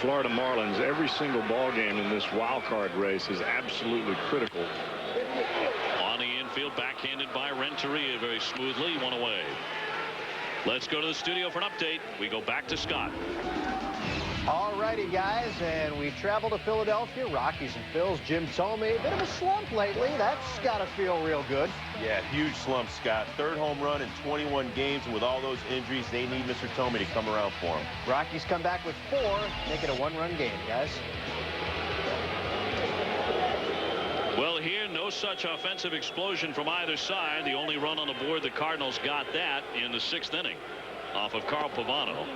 Florida Marlins, every single ball game in this wild card race is absolutely critical. On the infield, backhanded by Renteria very smoothly, 1 away. Let's go to the studio for an update. We go back to Scott. All righty, guys, and we travel to Philadelphia. Rockies and Phils. Jim Thome, a bit of a slump lately. That's got to feel real good. Yeah, huge slump, Scott. 3rd home run in 21 games, and with all those injuries, they need Mr. Thome to come around for him. Rockies come back with 4, make it a 1-run game, guys. Well, here, no such offensive explosion from either side. The only run on the board, the Cardinals got that in the 6th inning off of Carl Pavano.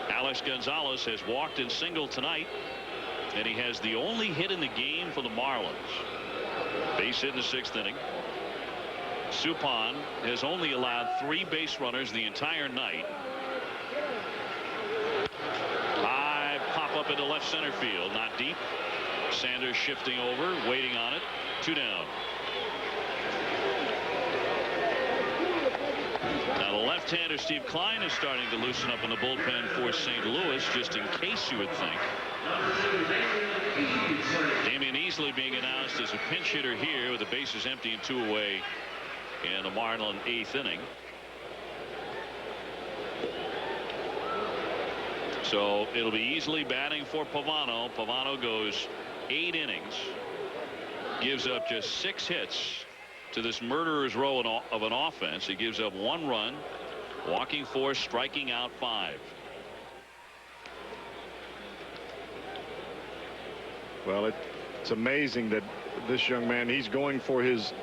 Alex Gonzalez has walked and singled tonight, and he has the only hit in the game for the Marlins. Base hit in the 6th inning. Suppan has only allowed 3 base runners the entire night. High pop up into left center field, not deep. Sanders shifting over, waiting on it. 2 down. Now the left-hander Steve Klein is starting to loosen up in the bullpen for St. Louis, just in case you would think. Damian Easley being announced as a pinch hitter here with the bases empty and 2 away in the Marlins 8th inning. So it'll be Easley batting for Pavano. Pavano goes 8 innings, gives up just 6 hits to this murderer's row of an offense. He gives up 1 run, walking 4, striking out 5. Well, it's amazing that this young man, he's going for his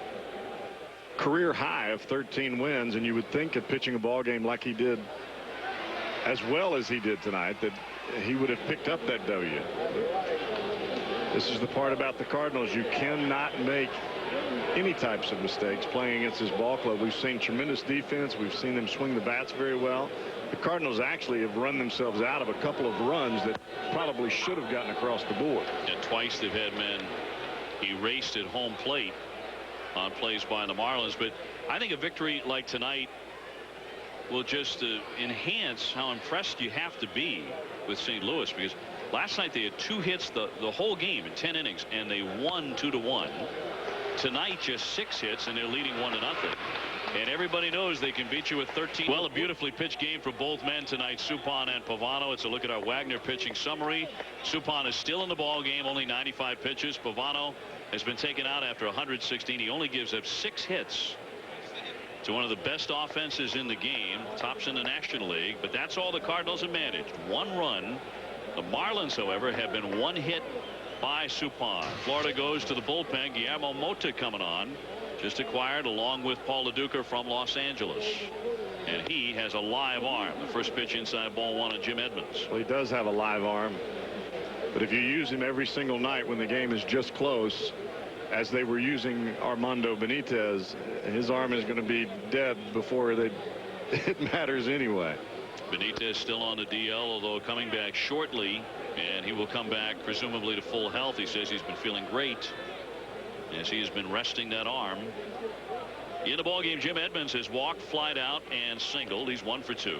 career high of 13 wins, and you would think at pitching a ball game like he did, as well as he did tonight, that he would have picked up that W. This is the part about the Cardinals. You cannot make any types of mistakes playing against this ball club. We've seen tremendous defense. We've seen them swing the bats very well. The Cardinals actually have run themselves out of a couple of runs that probably should have gotten across the board. And twice they've had men erased at home plate on plays by the Marlins. But I think a victory like tonight will just enhance how impressed you have to be with St. Louis, because last night they had 2 hits the whole game in 10 innings, and they won 2-1. Tonight just 6 hits, and they're leading 1-0. And everybody knows they can beat you with 13. Well, a beautifully pitched game for both men tonight, Suppan and Pavano. It's a look at our Wagner pitching summary. Suppan is still in the ball game, only 95 pitches. Pavano has been taken out after 116. He only gives up 6 hits to one of the best offenses in the game, tops in the National League. But that's all the Cardinals have managed. 1 run. The Marlins, however, have been 1 hit by Suppan. Florida goes to the bullpen. Guillermo Mota coming on, just acquired along with Paul LaDuca from Los Angeles, and he has a live arm. The first pitch inside ball 1 on Jim Edmonds. Well, he does have a live arm, but if you use him every single night when the game is just close, as they were using Armando Benitez, his arm is going to be dead before it matters anyway. Benitez still on the DL, although coming back shortly, and he will come back presumably to full health. He says he's been feeling great as he has been resting that arm. In the ballgame, Jim Edmonds has walked, flied out, and singled. He's 1 for 2.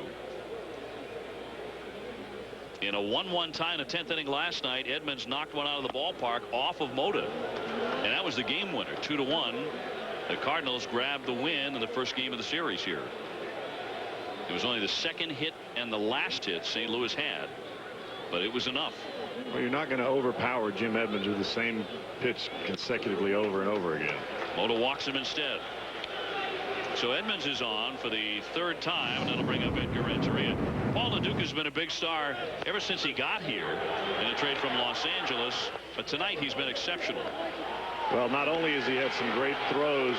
In a 1-1 tie in the 10th inning last night, Edmonds knocked one out of the ballpark off of Mota, and that was the game winner. 2-1. The Cardinals grabbed the win in the first game of the series here. It was only the 2nd hit and the last hit St. Louis had, but it was enough. Well, you're not going to overpower Jim Edmonds with the same pitch consecutively over and over again. Mota walks him instead. So Edmonds is on for the 3rd time, and that'll bring up Edgar Renteria. Paul LaDuca has been a big star ever since he got here in a trade from Los Angeles, but tonight he's been exceptional. Well, not only has he had some great throws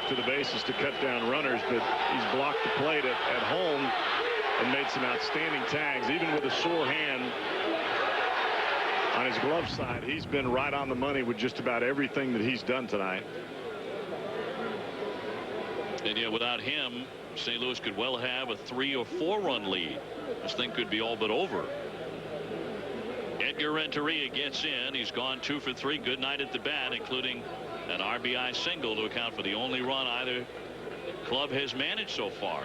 to the bases to cut down runners, but he's blocked the plate at home and made some outstanding tags. Even with a sore hand on his glove side, he's been right on the money with just about everything that he's done tonight. And yet without him, St. Louis could well have a 3 or 4 run lead. This thing could be all but over. Edgar Renteria gets in. He's gone 2 for 3. Good night at the bat, including an RBI single to account for the only run either club has managed so far.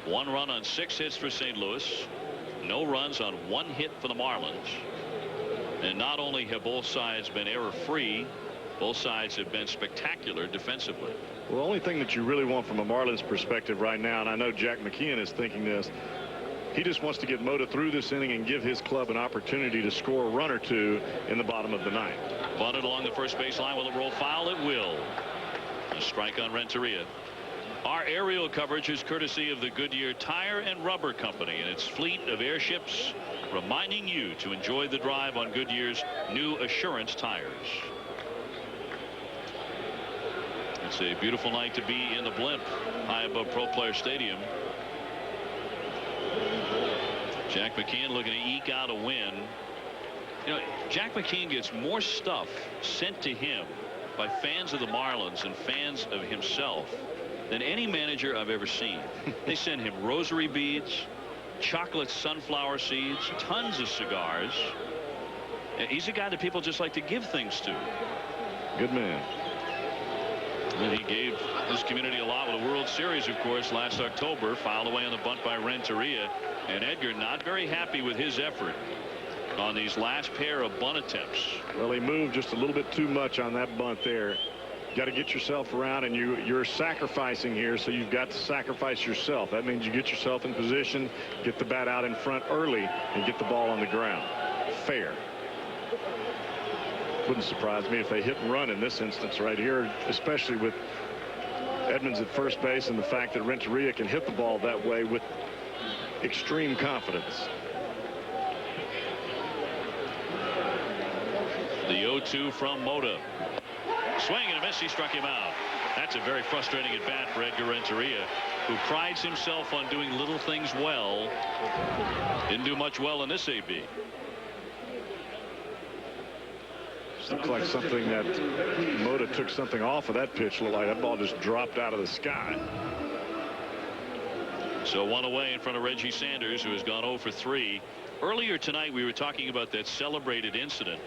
1 run on 6 hits for St. Louis. No runs on 1 hit for the Marlins. And not only have both sides been error-free, both sides have been spectacular defensively. Well, the only thing that you really want from a Marlins perspective right now, and I know Jack McKeon is thinking this, he just wants to get Mota through this inning and give his club an opportunity to score a run or 2 in the bottom of the 9th. Bunted along the first baseline. Will it roll foul? It will. A strike on Renteria. Our aerial coverage is courtesy of the Goodyear Tire and Rubber Company and its fleet of airships, reminding you to enjoy the drive on Goodyear's new Assurance tires. It's a beautiful night to be in the blimp high above Pro Player Stadium. Jack McKeon looking to eke out a win. You know, Jack McKeon gets more stuff sent to him by fans of the Marlins and fans of himself than any manager I've ever seen. They send him rosary beads, chocolate sunflower seeds, tons of cigars. He's a guy that people just like to give things to. Good man. And he gave his community a lot with the World Series, of course, last October. Fouled away on the bunt by Renteria. And Edgar not very happy with his effort on these last pair of bunt attempts. Well, he moved just a little bit too much on that bunt there. Got to get yourself around, and you're sacrificing here, so you've got to sacrifice yourself. That means you get yourself in position, get the bat out in front early, and get the ball on the ground. Fair. Wouldn't surprise me if they hit and run in this instance right here, especially with Edmonds at first base and the fact that Renteria can hit the ball that way with extreme confidence. The 0-2 from Mota. Swing and a miss. He struck him out. That's a very frustrating at bat for Edgar Renteria, who prides himself on doing little things well. Didn't do much well in this AB. Looks like something that Mota took something off of that pitch. Looked like that ball just dropped out of the sky. So one away in front of Reggie Sanders, who has gone 0 for 3. Earlier tonight we were talking about that celebrated incident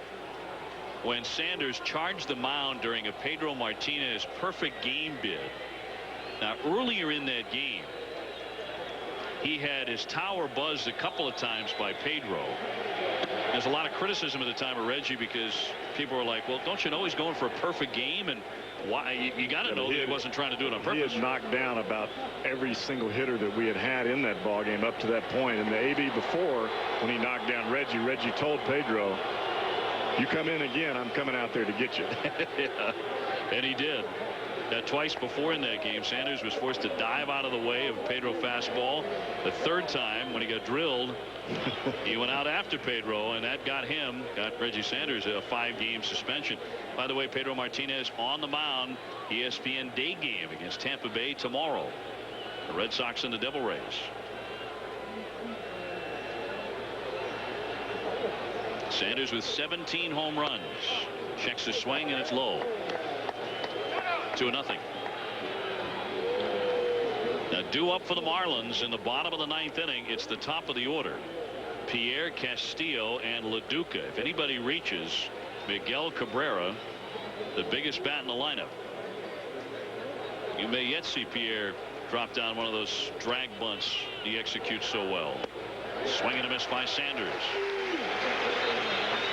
when Sanders charged the mound during a Pedro Martinez perfect game bid. Now earlier in that game he had his tower buzzed a couple of times by Pedro. There's a lot of criticism at the time of Reggie because people were like, well, don't you know he's going for a perfect game, and why you got to know that he wasn't trying to do it on purpose. He had knocked down about every single hitter that we had in that ball game up to that point. In the AB before, when he knocked down Reggie, Reggie told Pedro, you come in again, I'm coming out there to get you. Yeah, and he did. Twice before in that game, Sanders was forced to dive out of the way of a Pedro fastball. The third time, when he got drilled, he went out after Pedro, and that got Reggie Sanders a 5-game suspension. By the way, Pedro Martinez on the mound, ESPN day game against Tampa Bay tomorrow. The Red Sox and the Devil Rays. Sanders with 17 home runs. Checks the swing, and it's low. 2-0. Now due up for the Marlins in the bottom of the 9th inning. It's the top of the order. Pierre, Castillo, and LaDuca. If anybody reaches, Miguel Cabrera, the biggest bat in the lineup. You may yet see Pierre drop down one of those drag bunts he executes so well. Swing and a miss by Sanders.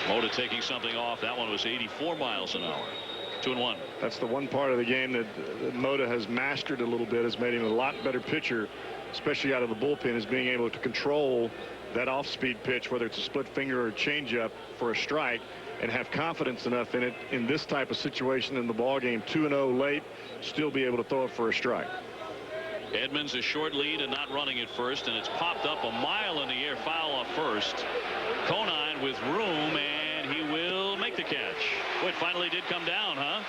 Mota taking something off. That one was 84 miles an hour. 2-1. That's the one part of the game that Mota has mastered a little bit, has made him a lot better pitcher, especially out of the bullpen, is being able to control that off-speed pitch, whether it's a split finger or a changeup, for a strike, and have confidence enough in it in this type of situation in the ball game. 2-0 late, still be able to throw it for a strike. Edmonds a short lead and not running at first, and it's popped up a mile in the air, foul off first. Conine with room, and he will make the catch. Boy, it finally did come down, huh?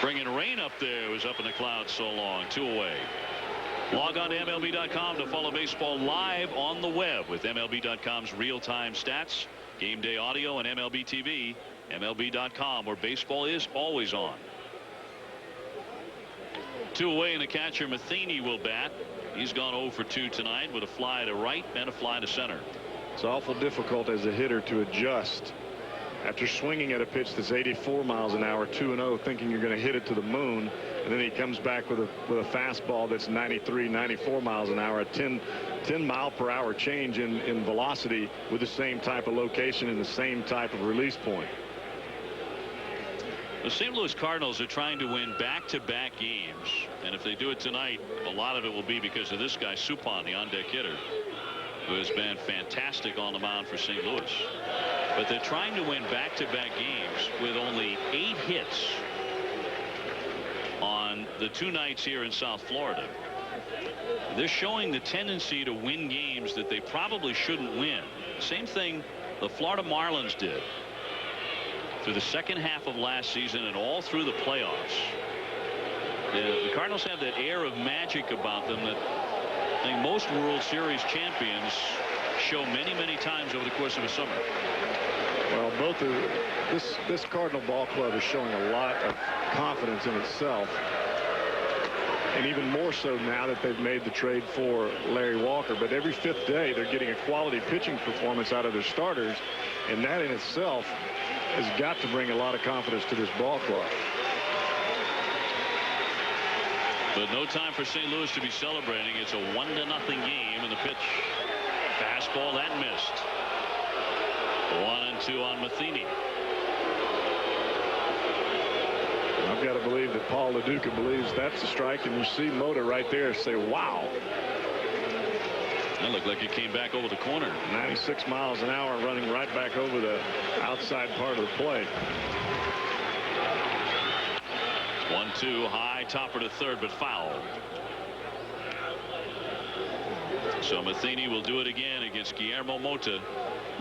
Bringing rain up there. It was up in the clouds so long. 2 away. Log on to MLB.com to follow baseball live on the web with MLB.com's real-time stats, game day audio, and MLB TV. MLB.com, where baseball is always on. 2 away, and the catcher Matheny will bat. He's gone 0 for 2 tonight with a fly to right and a fly to center. It's awful difficult as a hitter to adjust after swinging at a pitch that's 84 miles an hour, 2-0, thinking you're going to hit it to the moon, and then he comes back with a fastball that's 93, 94 miles an hour, a 10 mile per hour change in velocity with the same type of location and the same type of release point. The St. Louis Cardinals are trying to win back-to-back games, and if they do it tonight, a lot of it will be because of this guy Suppan, the on-deck hitter, who has been fantastic on the mound for St. Louis. But they're trying to win back-to-back games with only 8 hits on the 2 nights here in South Florida. They're showing the tendency to win games that they probably shouldn't win. Same thing the Florida Marlins did through the second half of last season and all through the playoffs. The Cardinals have that air of magic about them that I think most World Series champions show many, many times over the course of a summer. Well, this Cardinal ball club is showing a lot of confidence in itself, and even more so now that they've made the trade for Larry Walker. But every fifth day they're getting a quality pitching performance out of their starters, and that in itself has got to bring a lot of confidence to this ball club. But no time for St. Louis to be celebrating. It's a 1-0 game in the pitch. Fastball that missed. 1-2 on Matheny. I've got to believe that Paul LaDuca believes that's a strike, and you see Mota right there say, wow. That looked like it came back over the corner. 96 miles an hour running right back over the outside part of the plate. 1-2 high, topper to third, but foul. So Matheny will do it again against Guillermo Mota.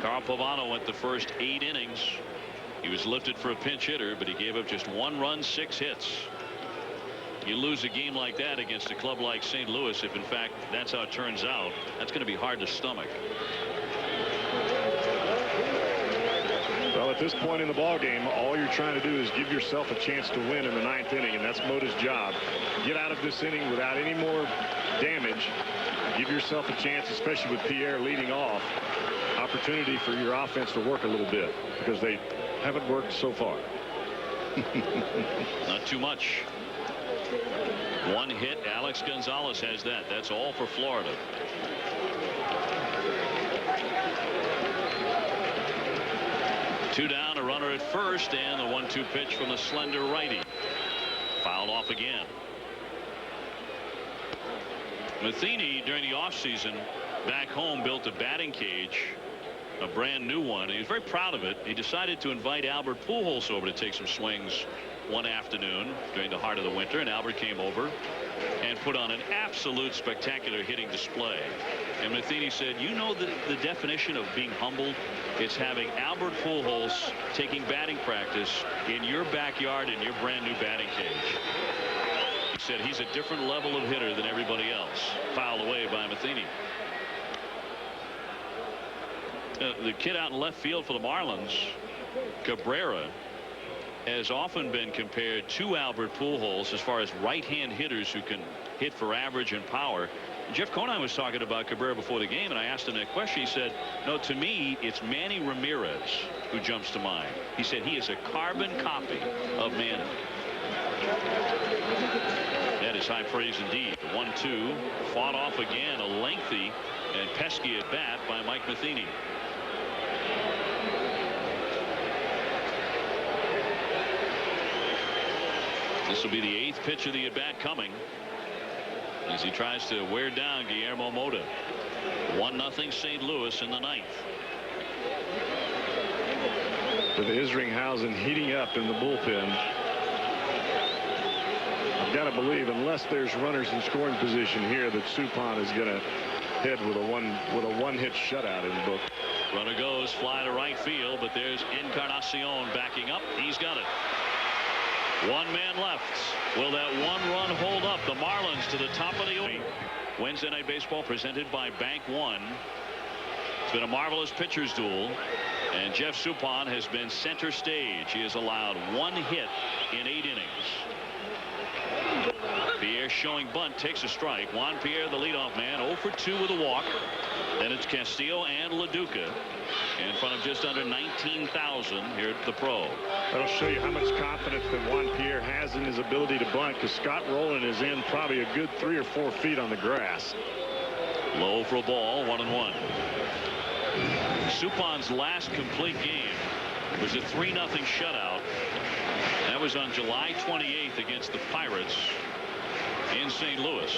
Carl Pavano went the first 8 innings. He was lifted for a pinch hitter, but he gave up just 1 run, 6 hits. You lose a game like that against a club like St. Louis, if in fact that's how it turns out, that's going to be hard to stomach. Well, at this point in the ball game, all you're trying to do is give yourself a chance to win in the 9th inning, and that's Mota's job. Get out of this inning without any more damage. Give yourself a chance, especially with Pierre leading off, opportunity for your offense to work a little bit, because they haven't worked so far. Not too much. 1 hit. Alex Gonzalez has that. That's all for Florida. Two down, a runner at first, and the 1-2 pitch from the slender righty. Fouled off again. Matheny, during the offseason, back home, built a batting cage, a brand new one. He was very proud of it. He decided to invite Albert Pujols over to take some swings one afternoon during the heart of the winter, and Albert came over and put on an absolute spectacular hitting display. And Matheny said, you know the definition of being humbled? It's having Albert Pujols taking batting practice in your backyard in your brand new batting cage. He said he's a different level of hitter than everybody else. Fouled away by Matheny. The kid out in left field for the Marlins, Cabrera, has often been compared to Albert Pujols as far as right-hand hitters who can hit for average and power. Jeff Conine was talking about Cabrera before the game, and I asked him that question. He said, no, to me, it's Manny Ramirez who jumps to mind. He said he is a carbon copy of Manny. That is high praise indeed. The 1-2 fought off again, a lengthy and pesky at bat by Mike Matheny. This will be the 8th pitch of the at-bat coming as he tries to wear down Guillermo Mota. 1-0 St. Louis in the 9th. With Isringhausen heating up in the bullpen, I've got to believe, unless there's runners in scoring position here, that Suppan is going to head with a one-hit shutout in the book. Runner goes, fly to right field, but there's Encarnacion backing up. He's got it. 1 man left. Will that 1 run hold up the Marlins to the top of the order? Wednesday Night Baseball presented by Bank One. It's been a marvelous pitcher's duel, and Jeff Suppan has been center stage. He has allowed 1 hit in 8 innings. Pierre showing bunt, takes a strike. Juan Pierre, the leadoff man, 0 for 2 with a walk. Then it's Castillo and LaDuca in front of just under 19,000 here at the Pro. That'll show you how much confidence that Juan Pierre has in his ability to bunt, because Scott Rowland is in probably a good 3 or 4 feet on the grass. Low for a ball, 1-1. Suppan's last complete game was a 3-0 shutout. That was on July 28th against the Pirates in St. Louis.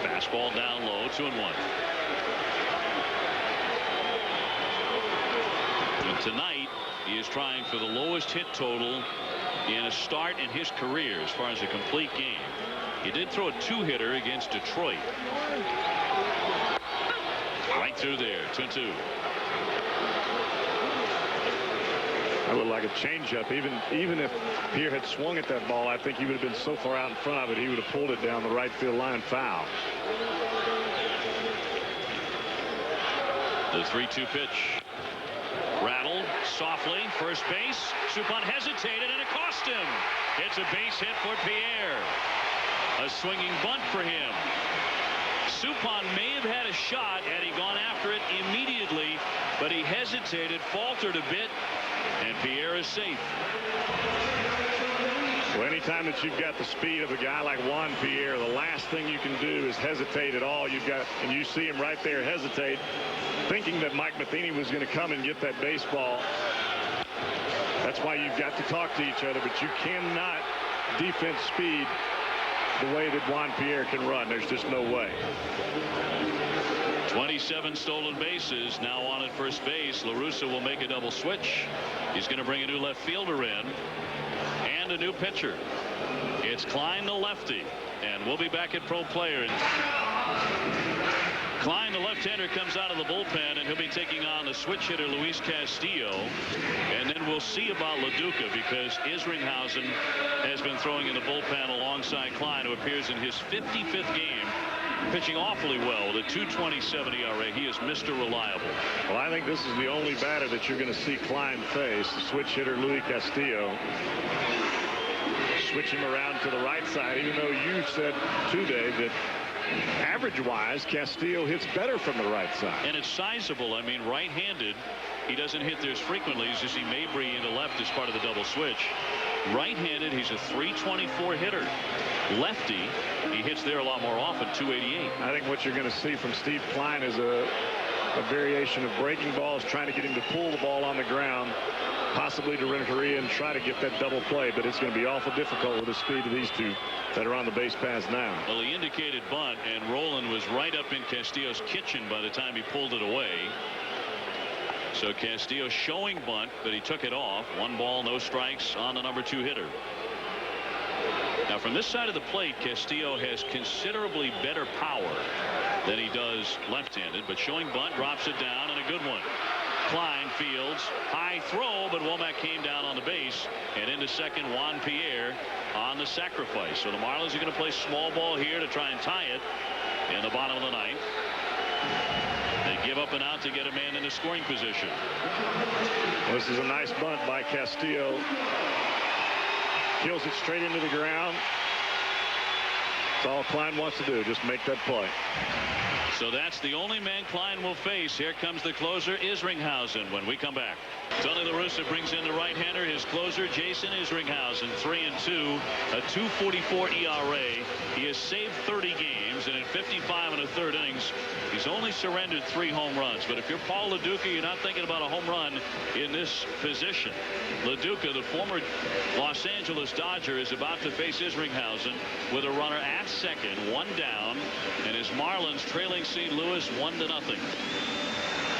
Fastball down low, 2-1. And tonight he is trying for the lowest hit total in a start in his career as far as a complete game. He did throw a 2-hitter against Detroit. Right through there, 2-2. That looked like a changeup. Even if Pierre had swung at that ball, I think he would have been so far out in front of it, he would have pulled it down the right field line foul. The 3-2 pitch. Rattled softly. First base. Suppan hesitated, and it cost him. It's a base hit for Pierre. A swinging bunt for him. Suppan may have had a shot had he gone after it immediately, but he hesitated, faltered a bit, and Pierre is safe. Well, anytime that you've got the speed of a guy like Juan Pierre, the last thing you can do is hesitate at all. You've got, and you see him right there hesitate, thinking that Mike Matheny was going to come and get that baseball. That's why you've got to talk to each other, but you cannot defense speed the way that Juan Pierre can run. There's just no way. 27 stolen bases now on at first base. La Russa will make a double switch. He's going to bring a new left fielder in and a new pitcher. It's Klein, the lefty, and we'll be back at Pro Player. Klein, the left-hander, comes out of the bullpen, and he'll be taking on the switch hitter Luis Castillo. And then we'll see about LaDuca, because Isringhausen has been throwing in the bullpen alongside Klein, who appears in his 55th game, pitching awfully well with a 2.27 ERA. He is Mr. Reliable. Well, I think this is the only batter that you're going to see Klein face, the switch hitter Luis Castillo. Switch him around to the right side, even though you said today that average-wise, Castillo hits better from the right side. And it's sizable. I mean, right-handed, he doesn't hit there as frequently as you see Mabry into left as part of the double switch. Right-handed, he's a 324 hitter. Lefty, he hits there a lot more often, 288. I think what you're going to see from Steve Klein is a variation of breaking balls, trying to get him to pull the ball on the ground, possibly to Renteria, and try to get that double play, but it's going to be awful difficult with the speed of these two that are on the base paths now. Well, he indicated bunt, and Roland was right up in Castillo's kitchen by the time he pulled it away. So Castillo showing bunt, but he took it off. 1 ball, no strikes on the number 2 hitter. Now, from this side of the plate, Castillo has considerably better power than he does left-handed, but showing bunt, drops it down, and a good one. Klein fields, high throw, but Womack came down on the base, and into second, Juan Pierre on the sacrifice. So the Marlins are going to play small ball here to try and tie it in the bottom of the 9th. They give up and out to get a man into scoring position. Well, this is a nice bunt by Castillo. Kills it straight into the ground. That's all Klein wants to do, just make that play. So that's the only man Klein will face. Here comes the closer, Isringhausen, when we come back. Tony La Russa brings in the right-hander, his closer, Jason Isringhausen, 3-2, a 2.44 ERA. He has saved 30 games, and in 55 1/3 innings, he's only surrendered 3 home runs. But if you're Paul LaDuca, you're not thinking about a home run in this position. LaDuca, the former Los Angeles Dodger, is about to face Isringhausen with a runner at second, 1 down, and his Marlins trailing St. Louis 1-0.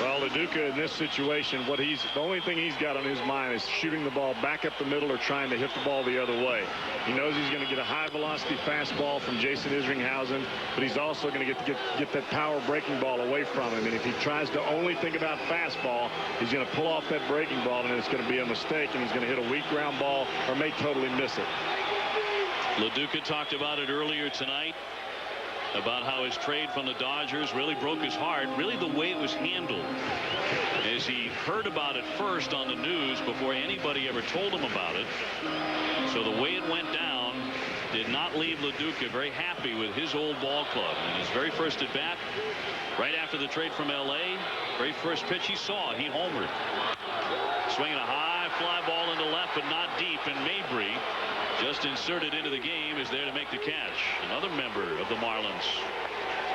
Well, LaDuca in this situation, the only thing he's got on his mind is shooting the ball back up the middle or trying to hit the ball the other way. He knows he's going to get a high velocity fastball from Jason Isringhausen, but he's also going to get that power breaking ball away from him. And if he tries to only think about fastball, he's going to pull off that breaking ball, and it's going to be a mistake, and he's going to hit a weak ground ball or may totally miss it. LaDuca talked about it earlier tonight, about how his trade from the Dodgers really broke his heart, really the way it was handled, as he heard about it first on the news before anybody ever told him about it. So the way it went down did not leave LaDuca very happy with his old ball club. And his very first at bat, right after the trade from LA, very first pitch he saw, he homered. Swinging a high fly ball into left, but not deep, and Mabry, just inserted into the game, is there to make the catch. Another member of the Marlins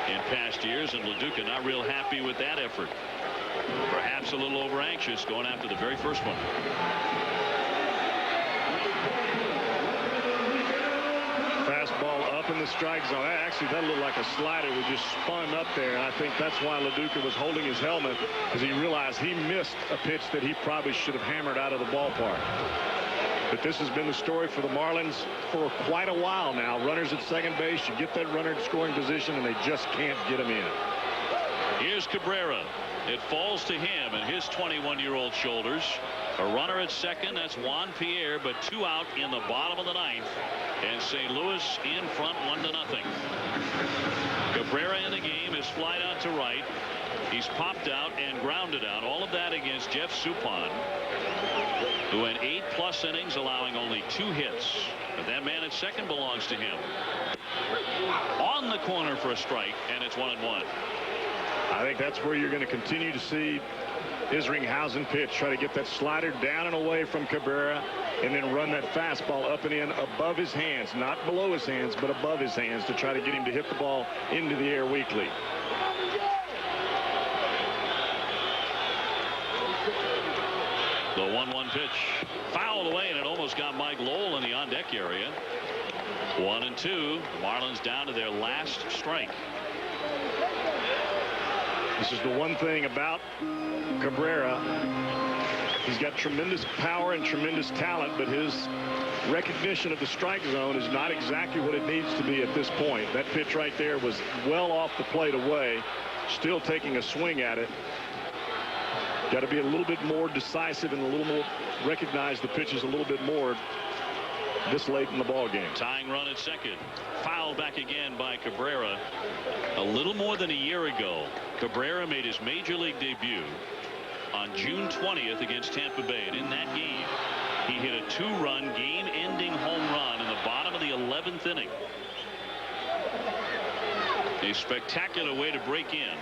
in past years, and LaDuca not real happy with that effort. Perhaps a little over anxious going after the very first one. Fastball up in the strike zone. Actually, that looked like a slider that just spun up there, and I think that's why LaDuca was holding his helmet, because he realized he missed a pitch that he probably should have hammered out of the ballpark. But this has been the story for the Marlins for quite a while now. Runners at second base, you get that runner in scoring position, and they just can't get him in. Here's Cabrera. It falls to him and his 21-year-old shoulders. A runner at second, that's Juan Pierre, but 2 out in the bottom of the 9th. And St. Louis in front 1-0. Cabrera in the game is flied out to right. He's popped out and grounded out. All of that against Jeff Suppan, who went 8+ innings, allowing only 2 hits. But that man at second belongs to him. On the corner for a strike, and it's 1-1. I think that's where you're going to continue to see Isringhausen pitch. Try to get that slider down and away from Cabrera, and then run that fastball up and in above his hands, not below his hands, but above his hands, to try to get him to hit the ball into the air weakly. The 1-1 pitch fouled away, and it almost got Mike Lowell in the on-deck area. 1-2. Marlins down to their last strike. This is the one thing about Cabrera. He's got tremendous power and tremendous talent, but his recognition of the strike zone is not exactly what it needs to be at this point. That pitch right there was well off the plate away, still taking a swing at it. Got to be a little bit more decisive and a little more recognize the pitches a little bit more this late in the ball game. Tying run at second. Fouled back again by Cabrera. A little more than a year ago, Cabrera made his major league debut on June 20th against Tampa Bay. And in that game, he hit a 2-run game-ending home run in the bottom of the 11th inning. A spectacular way to break in.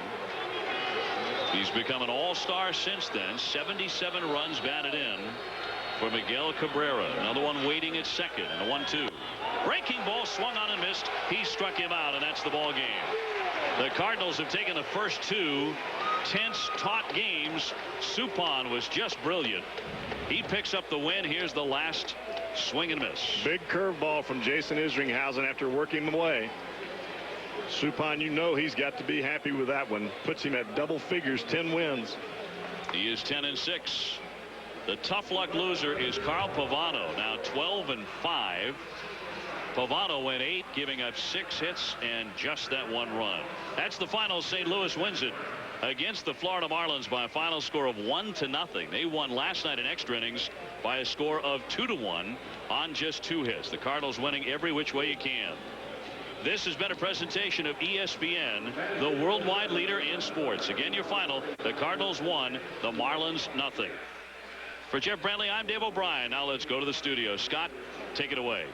He's become an all-star since then. 77 runs batted in for Miguel Cabrera. Another one waiting at second, and a 1-2. Breaking ball swung on and missed. He struck him out, and that's the ball game. The Cardinals have taken the first 2 tense, taut games. Suppan was just brilliant. He picks up the win. Here's the last swing and miss. Big curveball from Jason Isringhausen after working him away. Suppan, you know he's got to be happy with that one. Puts him at double figures, 10 wins. He is 10-6. The tough luck loser is Carl Pavano, now 12-5. Pavano went 8, giving up 6 hits and just that 1 run. That's the final. St. Louis wins it against the Florida Marlins by a final score of 1-0. They won last night in extra innings by a score of 2-1 on just 2 hits. The Cardinals winning every which way you can. This has been a presentation of ESPN, the worldwide leader in sports. Again, your final: the Cardinals 1, the Marlins 0. For Jeff Brantley, I'm Dave O'Brien. Now let's go to the studio. Scott, take it away.